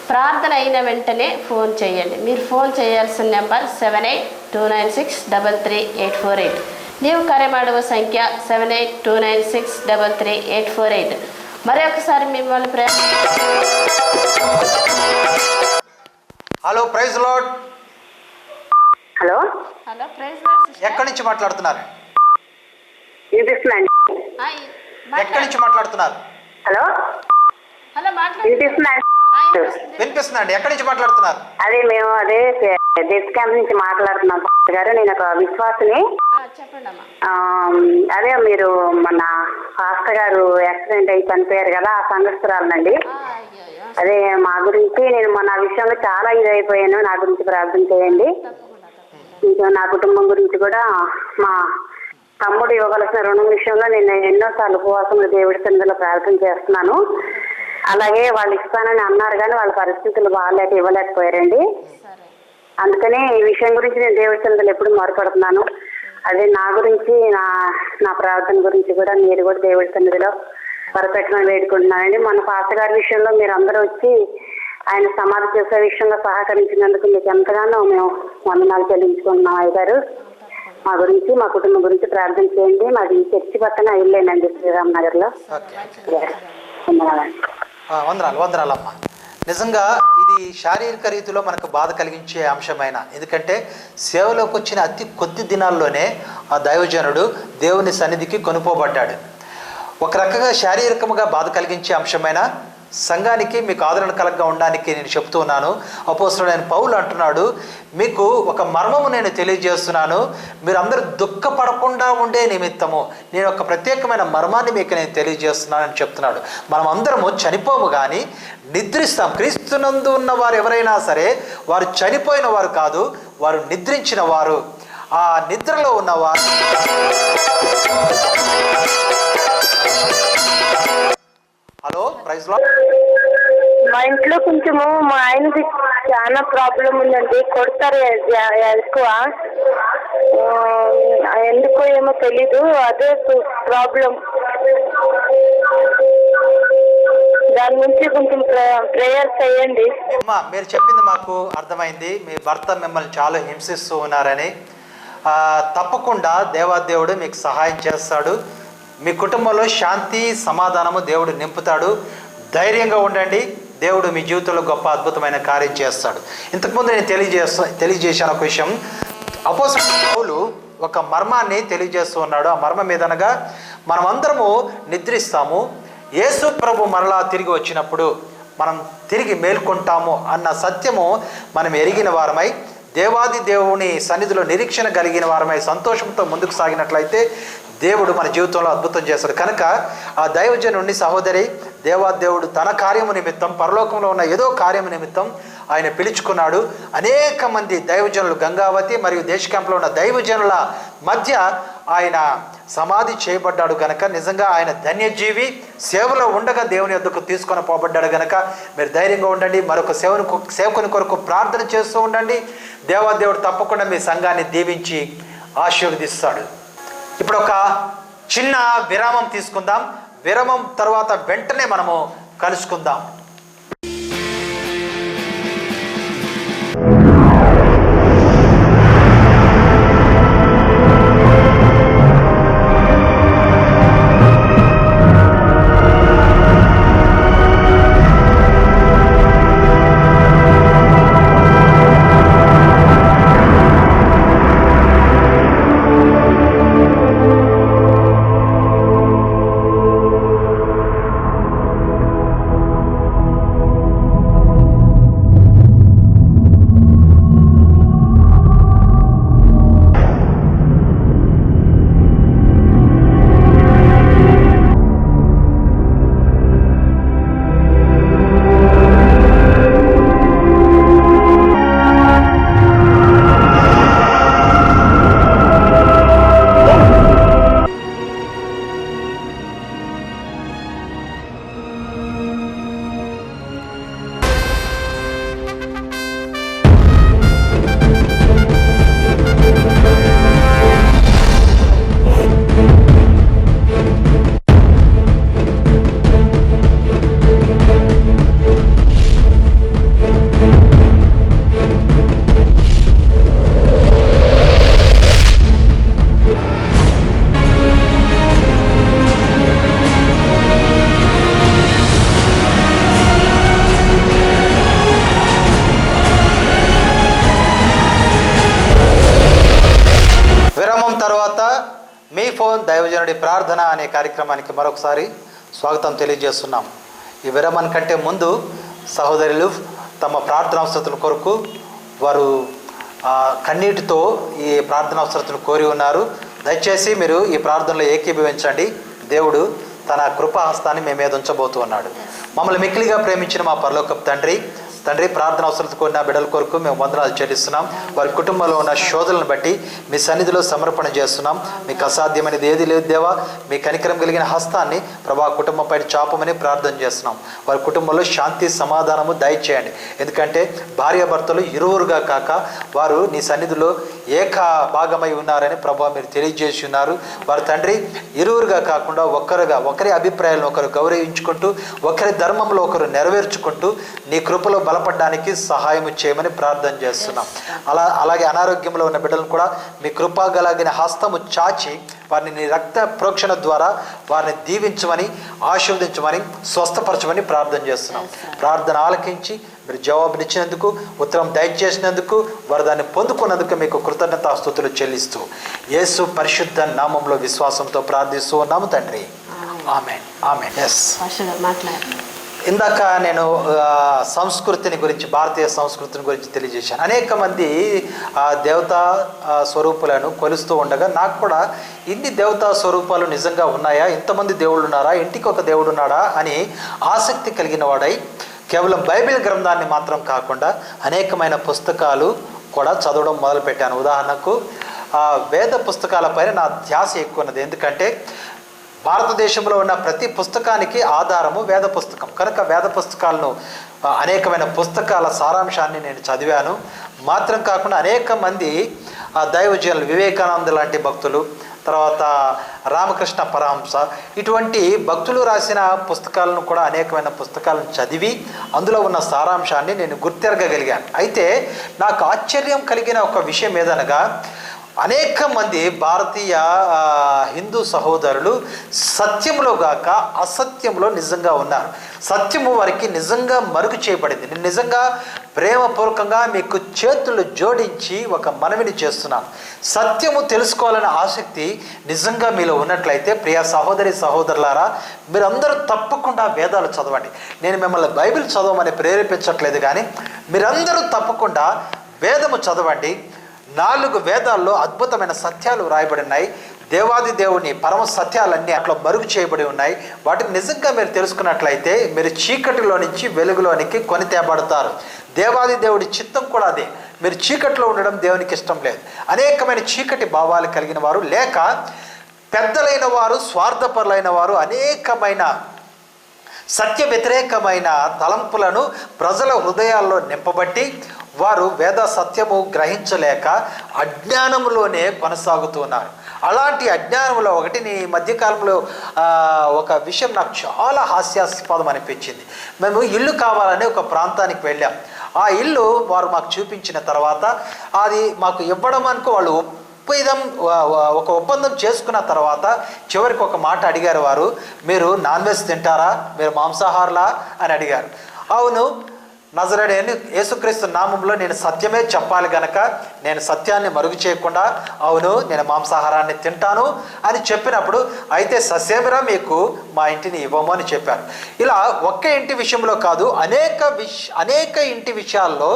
ప్రార్థన అయిన వెంటనే ఫోన్ చేయండి. మీరు ఫోన్ చేయాల్సిన నెంబర్ 7829633848. ನೀವು ಕರೆ ಮಾಡುವ ಸಂಖ್ಯೆ 7829633848. మరొకసారి మిమ్మల్ని hello praise lord. Hello praise lord sister. ఎక్కడి నుంచి మాట్లాడుతున్నారు? వినిపిస్తుందండి. ఎక్కడి నుంచి మాట్లాడుతున్నారు? హలో వినిపిస్తుందండి. వినిపిస్తుందండి. ఎక్కడి నుంచి మాట్లాడుతున్నారు? అదే మేము డెత్ క్యాంప్ నుంచి మాట్లాడుతున్నాం గారు. నేను ఒక విశ్వాసిని. అదే మీరు మన పాస్టర్ గారు యాక్సిడెంట్ అయి చనిపోయారు కదా, ఆ సంఘస్థురాలనండి. అదే మా గురించి నేను మన విషయంలో చాలా ఇదైపోయాను. నా గురించి ప్రార్థన చేయండి. ఇంకా నా కుటుంబం గురించి కూడా మా తమ్ముడు ఇవ్వవలసిన రుణం విషయంలో నేను ఎన్నోసార్లు ఉపవాసంలో దేవుడి సన్నిధిలో ప్రార్థన చేస్తున్నాను. అలాగే వాళ్ళు ఇస్తానని అన్నారు కానీ వాళ్ళ పరిస్థితులు బాగాలేక ఇవ్వలేకపోయారండి. అందుకని ఈ విషయం గురించి నేను దేవుడి సన్నిధిలో ఎప్పుడు మొరపెడుతున్నాను. అదే నా గురించి నా ప్రార్థన గురించి కూడా మీరు కూడా దేవుడి సన్నిధిలో మొరపెట్టమని వేడుకుంటున్నానండి. మన పాస్టర్ గారి విషయంలో మీరు అందరూ వచ్చి ఆయన సమాధి చేసే విషయంలో సహకరించినందుకు మీకు ఎంతగానో మేము వందనాలు చెల్లించుకుంటున్నాం అయ్యగారు. మా గురించి, మా కుటుంబం గురించి ప్రార్థన చేయండి. మాది చర్చి పక్కన ఇల్లేనండి, శ్రీరామ్ నగర్లో. వందనాలమ్మా. నిజంగా ఇది శారీరక రీతిలో మనకు బాధ కలిగించే అంశమైన, ఎందుకంటే సేవలోకి వచ్చిన అతి కొద్ది దినాల్లోనే ఆ దైవజనుడు దేవుని సన్నిధికి కొనుక్కోబడ్డాడు. ఒక రకంగా శారీరకంగా బాధ కలిగించే అంశమైన సంఘానికి మీకు ఆదరణ కలగగా ఉండడానికి నేను చెప్తూ ఉన్నాను. అపోస్తలుడైన పౌలు అంటున్నాడు, మీకు ఒక మర్మము నేను తెలియజేస్తున్నాను, మీరు అందరూ దుఃఖపడకుండా ఉండే నిమిత్తము నేను ఒక ప్రత్యేకమైన మర్మాన్ని మీకు నేను తెలియజేస్తున్నానని చెప్తున్నాడు. మనం అందరము చనిపోము కానీ నిద్రిస్తాం. క్రీస్తునందు ఉన్న వారు ఎవరైనా సరే వారు చనిపోయిన వారు కాదు, వారు నిద్రించిన వారు. ఆ నిద్రలో ఉన్నవారు హలో ప్రైజ్ లార్డ్. మా ఇంట్లో కొంచెము మా ఆయనకి చాలా ప్రాబ్లం ఉందండి, కొడతారు ఎక్కువ, ఎందుకో ఏమో తెలీదు, అదే ప్రాబ్లం. దాని నుంచి కొంచెం ప్రేయర్ చేయండి. అమ్మా, మీరు చెప్పింది మాకు అర్థమైంది. మీ భర్త మిమ్మల్ని చాలా హింసిస్తూ ఉన్నారని. తప్పకుండా దేవాదేవుడు మీకు సహాయం చేస్తాడు. మీ కుటుంబంలో శాంతి సమాధానము దేవుడు నింపుతాడు. ధైర్యంగా ఉండండి. దేవుడు మీ జీవితంలో గొప్ప అద్భుతమైన కార్యం చేస్తాడు. ఇంతకుముందు నేను తెలియజేశాను ఒక విషయం. అపోస్తలుడైన పౌలు ఒక మర్మాన్ని తెలియజేస్తూ ఉన్నాడు. ఆ మర్మం ఏదనగా మనమందరము నిద్రిస్తాము, యేసు ప్రభు మరలా తిరిగి వచ్చినప్పుడు మనం తిరిగి మేల్కొంటాము అన్న సత్యము మనం ఎరిగిన వారమై, దేవాది దేవుని సన్నిధిలో నిరీక్షణ కలిగిన వారమై సంతోషంతో ముందుకు సాగినట్లయితే దేవుడు మన జీవితంలో అద్భుతం చేస్తాడు. కనుక ఆ దైవజనుడిని, సహోదరి, దేవాదేవుడు తన కార్యము నిమిత్తం, పరలోకంలో ఉన్న ఏదో కార్యము నిమిత్తం ఆయన పిలుచుకున్నాడు. అనేక మంది దైవజనులు, గంగావతి మరియు దేశకంలో ఉన్న దైవజనుల మధ్య ఆయన సమాధి చేయబడ్డాడు. కనుక నిజంగా ఆయన ధన్యజీవి. సేవలో ఉండగా దేవుని యొద్దకు తీసుకొని పోబడ్డాడు. కనుక మీరు ధైర్యంగా ఉండండి. మరొక సేవకుని కొరకు ప్రార్థన చేస్తూ ఉండండి. దేవాదేవుడు తప్పకుండా మీ సంఘాన్ని దీవించి ఆశీర్వదిస్తాడు. ఇప్పుడు ఒక చిన్న విరామం తీసుకుందాం. విరామం తర్వాత వెంటనే మనము కలుసుకుందాం. మీ ఫోన్ దైవజనుడి ప్రార్థన అనే కార్యక్రమానికి మరొకసారి స్వాగతం తెలియజేస్తున్నాం. ఈ విరామం కంటే ముందు సహోదరులు తమ ప్రార్థన అవసరతల కొరకు వారు కన్నీటితో ఈ ప్రార్థన అవసరతను కోరి ఉన్నారు. దయచేసి మీరు ఈ ప్రార్థనలో ఏకీభవించండి. దేవుడు తన కృపాహస్తాన్ని మీ మీద ఉంచబోతూ ఉన్నాడు. మమ్మల్ని మిక్కిలిగా ప్రేమించిన మా పరలోకపు తండ్రి, ప్రార్థన అవసరత కోరిన బిడ్డల కొరకు మేము వందనాలు చెల్లిస్తున్నాం. వారి కుటుంబంలో ఉన్న శోధనలను బట్టి మీ సన్నిధిలో సమర్పణ చేస్తున్నాం. మీకు అసాధ్యమైనది ఏది లేదు దేవా. మీ కనికరం కలిగిన హస్తాన్ని ప్రభా కుటుంబంపై చాపమని ప్రార్థన చేస్తున్నాం. వారి కుటుంబంలో శాంతి సమాధానము దయచేయండి. ఎందుకంటే భార్యాభర్తలు ఇరువురుగా కాక వారు నీ సన్నిధిలో ఏక భాగమై ఉన్నారని ప్రభా మీరు తెలియజేసి ఉన్నారు. వారి తండ్రి ఇరువురుగా కాకుండా ఒకరి అభిప్రాయాలను ఒకరు గౌరవించుకుంటూ, ఒకరి ధర్మంలో ఒకరు నెరవేర్చుకుంటూ నీ కృపలో బలపడడానికి సహాయం చేయమని ప్రార్థన చేస్తున్నాం. అలాగే అనారోగ్యంలో ఉన్న బిడ్డలను కూడా మీ కృపాగలిగిన హస్తము చాచి వారిని నీ రక్త ప్రోక్షణ ద్వారా వారిని దీవించమని, ఆశీర్వదించమని, స్వస్థపరచమని ప్రార్థన చేస్తున్నాం. ప్రార్థన ఆలకించి మీరు జవాబునిచ్చినందుకు, ఉత్తరం దయచేసినందుకు, వారు దాన్ని పొందుకున్నందుకు మీకు కృతజ్ఞతాస్తుతులు చెల్లిస్తూ యేసు పరిశుద్ధ నామంలో విశ్వాసంతో ప్రార్థిస్తూ ఉన్నాము తండ్రి. ఆమేన్. ఆమేన్. ఎస్, ఇందాక నేను సంస్కృతిని గురించి, భారతీయ సంస్కృతిని గురించి తెలియజేశాను. అనేక మంది దేవతా స్వరూపులను కొలుస్తూ ఉండగా నాకు కూడా ఇన్ని దేవతా స్వరూపాలు నిజంగా ఉన్నాయా, ఇంతమంది దేవుళ్ళు ఉన్నారా, ఇంటికి ఒక దేవుడు ఉన్నాడా అని ఆసక్తి కలిగిన వాడై కేవలం బైబిల్ గ్రంథాన్ని మాత్రం కాకుండా అనేకమైన పుస్తకాలు కూడా చదవడం మొదలుపెట్టాను. ఉదాహరణకు వేద పుస్తకాలపైన నా ధ్యాస ఎక్కువ ఉన్నది. ఎందుకంటే భారతదేశంలో ఉన్న ప్రతి పుస్తకానికి ఆధారము వేద పుస్తకం కనుక వేద పుస్తకాలను, అనేకమైన పుస్తకాల సారాంశాన్ని నేను చదివాను. మాత్రం కాకుండా అనేక మంది దైవజనులు, వివేకానంద లాంటి భక్తులు, తర్వాత రామకృష్ణ పరమహంస, ఇటువంటి భక్తులు రాసిన పుస్తకాలను కూడా, అనేకమైన పుస్తకాలను చదివి అందులో ఉన్న సారాంశాన్ని నేను గుర్తెరగగలిగాను. అయితే నాకు ఆశ్చర్యం కలిగిన ఒక విషయం ఏదనగా, అనేక మంది భారతీయ హిందూ సహోదరులు సత్యంలో గాక అసత్యంలో నిజంగా ఉన్నారు. సత్యము వారికి నిజంగా మరుగు చేయబడింది. నేను నిజంగా ప్రేమపూర్వకంగా మీకు చేతులు జోడించి ఒక మనవిని చేస్తున్నాను. సత్యము తెలుసుకోవాలనే ఆసక్తి నిజంగా మీలో ఉన్నట్లయితే ప్రియ సహోదరి సహోదరులారా, మీరందరూ తప్పకుండా వేదాలు చదవండి. నేను మిమ్మల్ని బైబిల్ చదవమని ప్రేరేపించట్లేదు, కానీ మీరందరూ తప్పకుండా వేదము చదవండి. 4 వేదాల్లో అద్భుతమైన సత్యాలు రాయబడి ఉన్నాయి. దేవాది దేవుని పరమ సత్యాలన్నీ అట్లా మరుగు చేయబడి ఉన్నాయి. వాటిని నిజంగా మీరు తెలుసుకున్నట్లయితే మీరు చీకటిలో నుంచి వెలుగులోనికి కొని తేబడతారు. దేవాది దేవుడి చిత్తం కూడా అదే. మీరు చీకటిలో ఉండడం దేవునికి ఇష్టం లేదు. అనేకమైన చీకటి భావాలు కలిగిన వారు, లేక పెద్దలైన వారు, స్వార్థపరులైన వారు అనేకమైన సత్య వ్యతిరేకమైన తలంపులను ప్రజల హృదయాల్లో నింపబట్టి వారు వేద సత్యము గ్రహించలేక అజ్ఞానంలోనే కొనసాగుతున్నారు. అలాంటి అజ్ఞానంలో ఒకటి, ఈ మధ్యకాలంలో ఒక విషయం నాకు చాలా హాస్యాస్పదం అనిపించింది. మేము ఇల్లు కావాలని ఒక ప్రాంతానికి వెళ్ళాం. ఆ ఇల్లు వారు మాకు చూపించిన తర్వాత అది మాకు ఇవ్వడం అనుకో వాళ్ళు ఒక ఒప్పందం చేసుకున్న తర్వాత చివరికి ఒక మాట అడిగారు వారు, మీరు నాన్ వెజ్ తింటారా, మీరు మాంసాహారులా అని అడిగారు. అవును, నజరేయుడైన యేసుక్రీస్తు నామంలో నేను సత్యమే చెప్పాలి గనక నేను సత్యాన్ని మరుగు చేయకుండా అవును నేను మాంసాహారాన్ని తింటాను అని చెప్పినప్పుడు, అయితే ససేమిరా మీకు మా ఇంటిని ఇవ్వము అని చెప్పారు. ఇలా ఒక్క ఇంటి విషయంలో కాదు, అనేక ఇంటి విషయాల్లో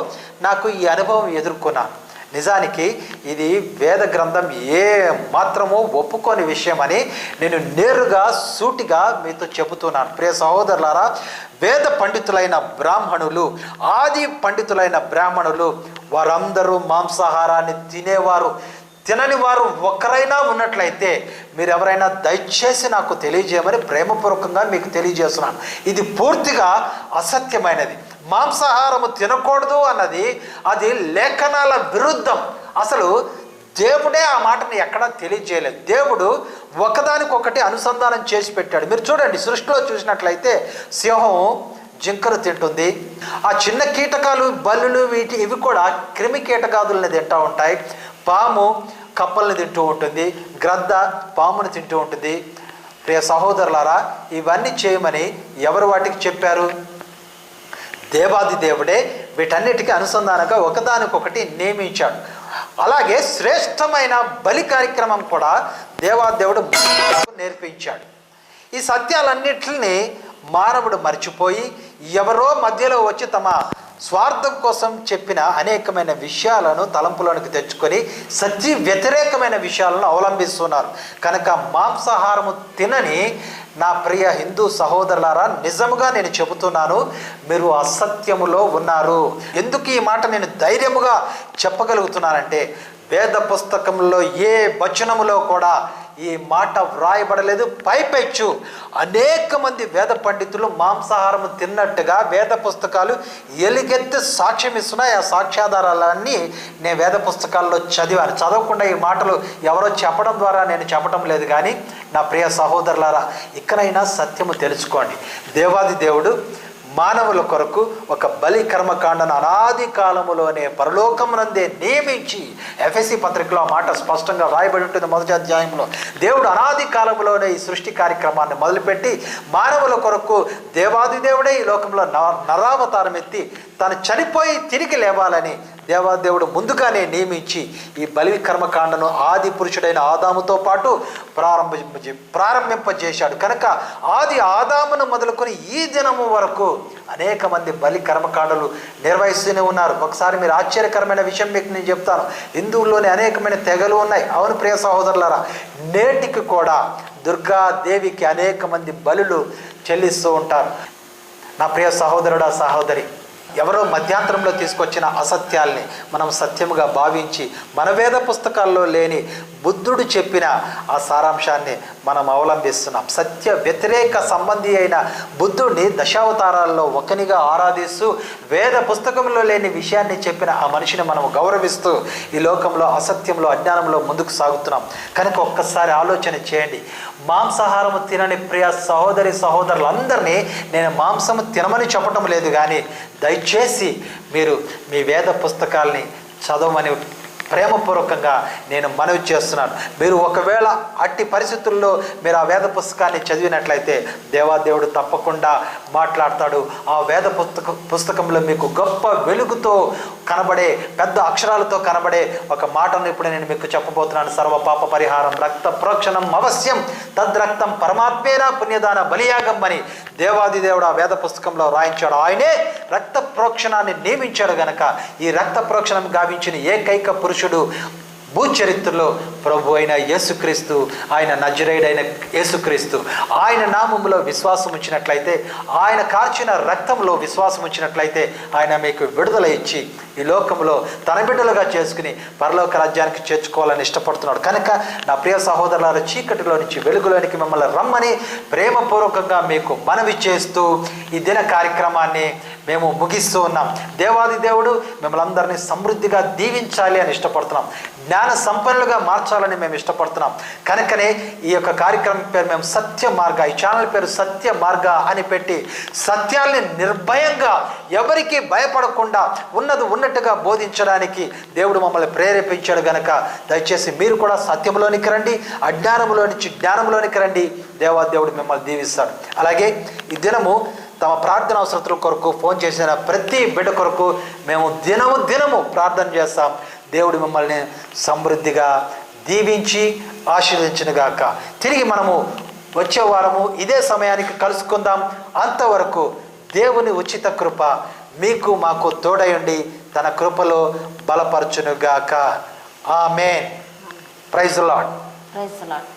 నాకు ఈ అనుభవం ఎదుర్కొన్నాను. నిజానికి ఇది వేద గ్రంథం ఏ మాత్రమో ఒప్పుకోని విషయం అని నేను నేరుగా సూటిగా మీతో చెబుతున్నాను. ప్రియ సహోదరులారా, వేద పండితులైన బ్రాహ్మణులు, ఆది పండితులైన బ్రాహ్మణులు వారందరూ మాంసాహారాన్ని తినేవారు. తినని వారు ఒక్కరైనా ఉన్నట్లయితే మీరు ఎవరైనా దయచేసి నాకు తెలియజేయమని ప్రేమపూర్వకంగా మీకు తెలియజేస్తున్నాను. ఇది పూర్తిగా అసత్యమైనది. మాంసాహారము తినకూడదు అన్నది అది లేఖనాల విరుద్ధం. అసలు దేవుడే ఆ మాటను ఎక్కడా తెలియజేయలేదు. దేవుడు ఒకదానికొకటి అనుసంధానం చేసి పెట్టాడు. మీరు చూడండి, సృష్టిలో చూసినట్లయితే సింహం జింకలు తింటుంది. ఆ చిన్న కీటకాలు, బల్లులు, ఇవి కూడా క్రిమి కీటకాదులని తింటూ ఉంటాయి. పాము కప్పల్ని తింటూ ఉంటుంది, గ్రద్ద పాముని తింటూ ఉంటుంది. ప్రియ సహోదరులారా, ఇవన్నీ చేయమని ఎవరు వాటికి చెప్పారు? దేవాది దేవుడే వీటన్నిటికీ అనుసంధానంగా ఒకదానికొకటి నియమించాడు. అలాగే శ్రేష్టమైన బలి కార్యక్రమం కూడా దేవాది దేవుడు నేర్పించాడు. ఈ సత్యాలన్నిటిని మానవుడు మర్చిపోయి ఎవరో మధ్యలో వచ్చి తమ స్వార్థం కోసం చెప్పిన అనేకమైన విషయాలను తలంపులోనికి తెచ్చుకొని సత్య వ్యతిరేకమైన విషయాలను అవలంబిస్తున్నారు. కనుక మాంసాహారము తినని నా ప్రియ హిందూ సహోదరులారా, నిజముగా నేను చెబుతున్నాను, మీరు అసత్యములో ఉన్నారు. ఎందుకు ఈ మాట నేను ధైర్యముగా చెప్పగలుగుతున్నానంటే, వేద పుస్తకంలో ఏ వచనములో కూడా ఈ మాట వ్రాయబడలేదు. పైపెచ్చు అనేక మంది వేద పండితులు మాంసాహారము తిన్నట్టుగా వేద పుస్తకాలు ఎలుగెత్తి సాక్ష్యం ఇస్తున్నాయి. ఆ సాక్ష్యాధారాలన్నీ నేను వేద పుస్తకాల్లో చదివాను. చదవకుండా ఈ మాటలు ఎవరో చెప్పడం ద్వారా నేను చెప్పడం లేదు. కానీ నా ప్రియ సహోదరులారా, ఇక్కడైనా సత్యము తెలుసుకోండి. దేవాది దేవుడు మానవుల కొరకు ఒక బలి కర్మకాండను అనాది కాలములోనే పరలోకమునందే నియమించి, ఎఫెసీ పత్రికలో ఆ మాట స్పష్టంగా రాయబడి ఉంటుంది మొదటి అధ్యాయంలో. దేవుడు అనాది కాలములోనే ఈ సృష్టి కార్యక్రమాన్ని మొదలుపెట్టి మానవుల కొరకు దేవాది దేవుడే ఈ లోకంలో నరావతారం ఎత్తి తను చనిపోయి తిరిగి లేవాలని దేవాదేవుడు ముందుగానే నియమించి ఈ బలి కర్మకాండను ఆది పురుషుడైన ఆదాముతో పాటు ప్రారంభింపజేశాడు. కనుక ఆది ఆదామును మొదలుకొని ఈ దినము వరకు అనేక మంది బలి కర్మకాండలు నిర్వహిస్తూనే ఉన్నారు. ఒకసారి మీరు ఆశ్చర్యకరమైన విషయం మీకు నేను చెప్తాను. హిందువుల్లోని అనేకమైన తెగలు ఉన్నాయి. అవును ప్రియ సహోదరులారా, నేటికి కూడా దుర్గాదేవికి అనేక మంది బలులు చెల్లిస్తూ ఉంటారు. నా ప్రియ సహోదరుడా సహోదరి, ఎవరో మధ్యాంతరంలో తీసుకొచ్చిన అసత్యాల్ని మనం సత్యముగా భావించి మన వేద పుస్తకాల్లో లేని బుద్ధుడు చెప్పిన ఆ సారాంశాన్ని మనం అవలంబిస్తున్నాం. సత్య వ్యతిరేక సంబంధి అయిన బుద్ధుడిని దశావతారాల్లో ఒకనిగా ఆరాధిస్తూ వేద పుస్తకంలో లేని విషయాన్ని చెప్పిన ఆ మనిషిని మనం గౌరవిస్తూ ఈ లోకంలో అసత్యంలో అజ్ఞానంలో ముందుకు సాగుతున్నాం. కనుక ఒక్కసారి ఆలోచన చేయండి. మాంసాహారము తినని ప్రియ సహోదరి సహోదరులందరినీ నేను మాంసము తినమని చెప్పటం లేదు, కానీ దయచేసి మీరు మీ వేద పుస్తకాల్ని చదవమని ప్రేమపూర్వకంగా నేను మనవి చేస్తున్నాను. మీరు ఒకవేళ అట్టి పరిస్థితుల్లో మీరు ఆ వేద పుస్తకాన్ని చదివినట్లయితే దేవాదేవుడు తప్పకుండా మాట్లాడతాడు. ఆ వేద పుస్తకంలో మీకు గొప్ప వెలుగుతో కనబడే, పెద్ద అక్షరాలతో కనబడే ఒక మాటను ఇప్పుడు నేను మీకు చెప్పబోతున్నాను. సర్వ పాప పరిహారం రక్త ప్రోక్షణం అవశ్యం, తద్రక్తం పరమాత్మేన పుణ్యదాన బలియాగం అని దేవాది దేవుడు ఆ వేద పుస్తకంలో రాయించాడు. ఆయనే రక్త ప్రోక్షణాన్ని నియమించాడు. గనక ఈ రక్త ప్రోక్షణం గావించిన ఏకైక పురుషుడు భూచరిత్రలో ప్రభు అయిన యేసుక్రీస్తు, ఆయన నజరేయుడైన యేసుక్రీస్తు. ఆయన నామములో విశ్వాసం ఉంచినట్లయితే, ఆయన కార్చిన రక్తంలో విశ్వాసం ఉంచినట్లయితే ఆయన మీకు విడుదల ఇచ్చి ఈ లోకంలో తన బిడ్డలుగా చేసుకుని పరలోక రాజ్యానికి చేర్చుకోవాలని ఇష్టపడుతున్నాడు. కనుక నా ప్రియ సహోదరుల, చీకటిలో నుంచి వెలుగులోనికి మిమ్మల్ని రమ్మని ప్రేమపూర్వకంగా మీకు మనవి చేస్తూ ఈ దిన కార్యక్రమాన్ని మేము ముగిస్తూ ఉన్నాం. దేవాది దేవుడు మిమ్మల్ని అందరినీ సమృద్ధిగా దీవించాలి అని ఇష్టపడుతున్నాం. జ్ఞాన సంపన్నులుగా మార్చాలని మేము ఇష్టపడుతున్నాం. కనుకనే ఈ యొక్క కార్యక్రమం పేరు మేము సత్య మార్గ, ఈ ఛానల్ పేరు సత్య మార్గ అని పెట్టి సత్యాల్ని నిర్భయంగా ఎవరికి భయపడకుండా ఉన్నది ఉన్నట్టుగా బోధించడానికి దేవుడు మమ్మల్ని ప్రేరేపించాడు. గనక దయచేసి మీరు కూడా సత్యంలోనికి రండి, అజ్ఞానంలో నుంచి జ్ఞానంలోనికి రండి. దేవాదేవుడు మిమ్మల్ని దీవిస్తాడు. అలాగే ఈ దినము తమ ప్రార్థన అవసరతల కొరకు ఫోన్ చేసిన ప్రతి బిడ్డ కొరకు మేము దినము ప్రార్థన చేస్తాం. దేవుడు మిమ్మల్ని సమృద్ధిగా దీవించి ఆశీర్వదించునుగాక. తిరిగి మనము వచ్చే వారము ఇదే సమయానికి కలుసుకుందాం. అంతవరకు దేవుని ఉచిత కృప మీకు మాకు తోడయుండి తన కృపలో బలపరచునుగాక. Amen. Praise the Lord. Praise the lord.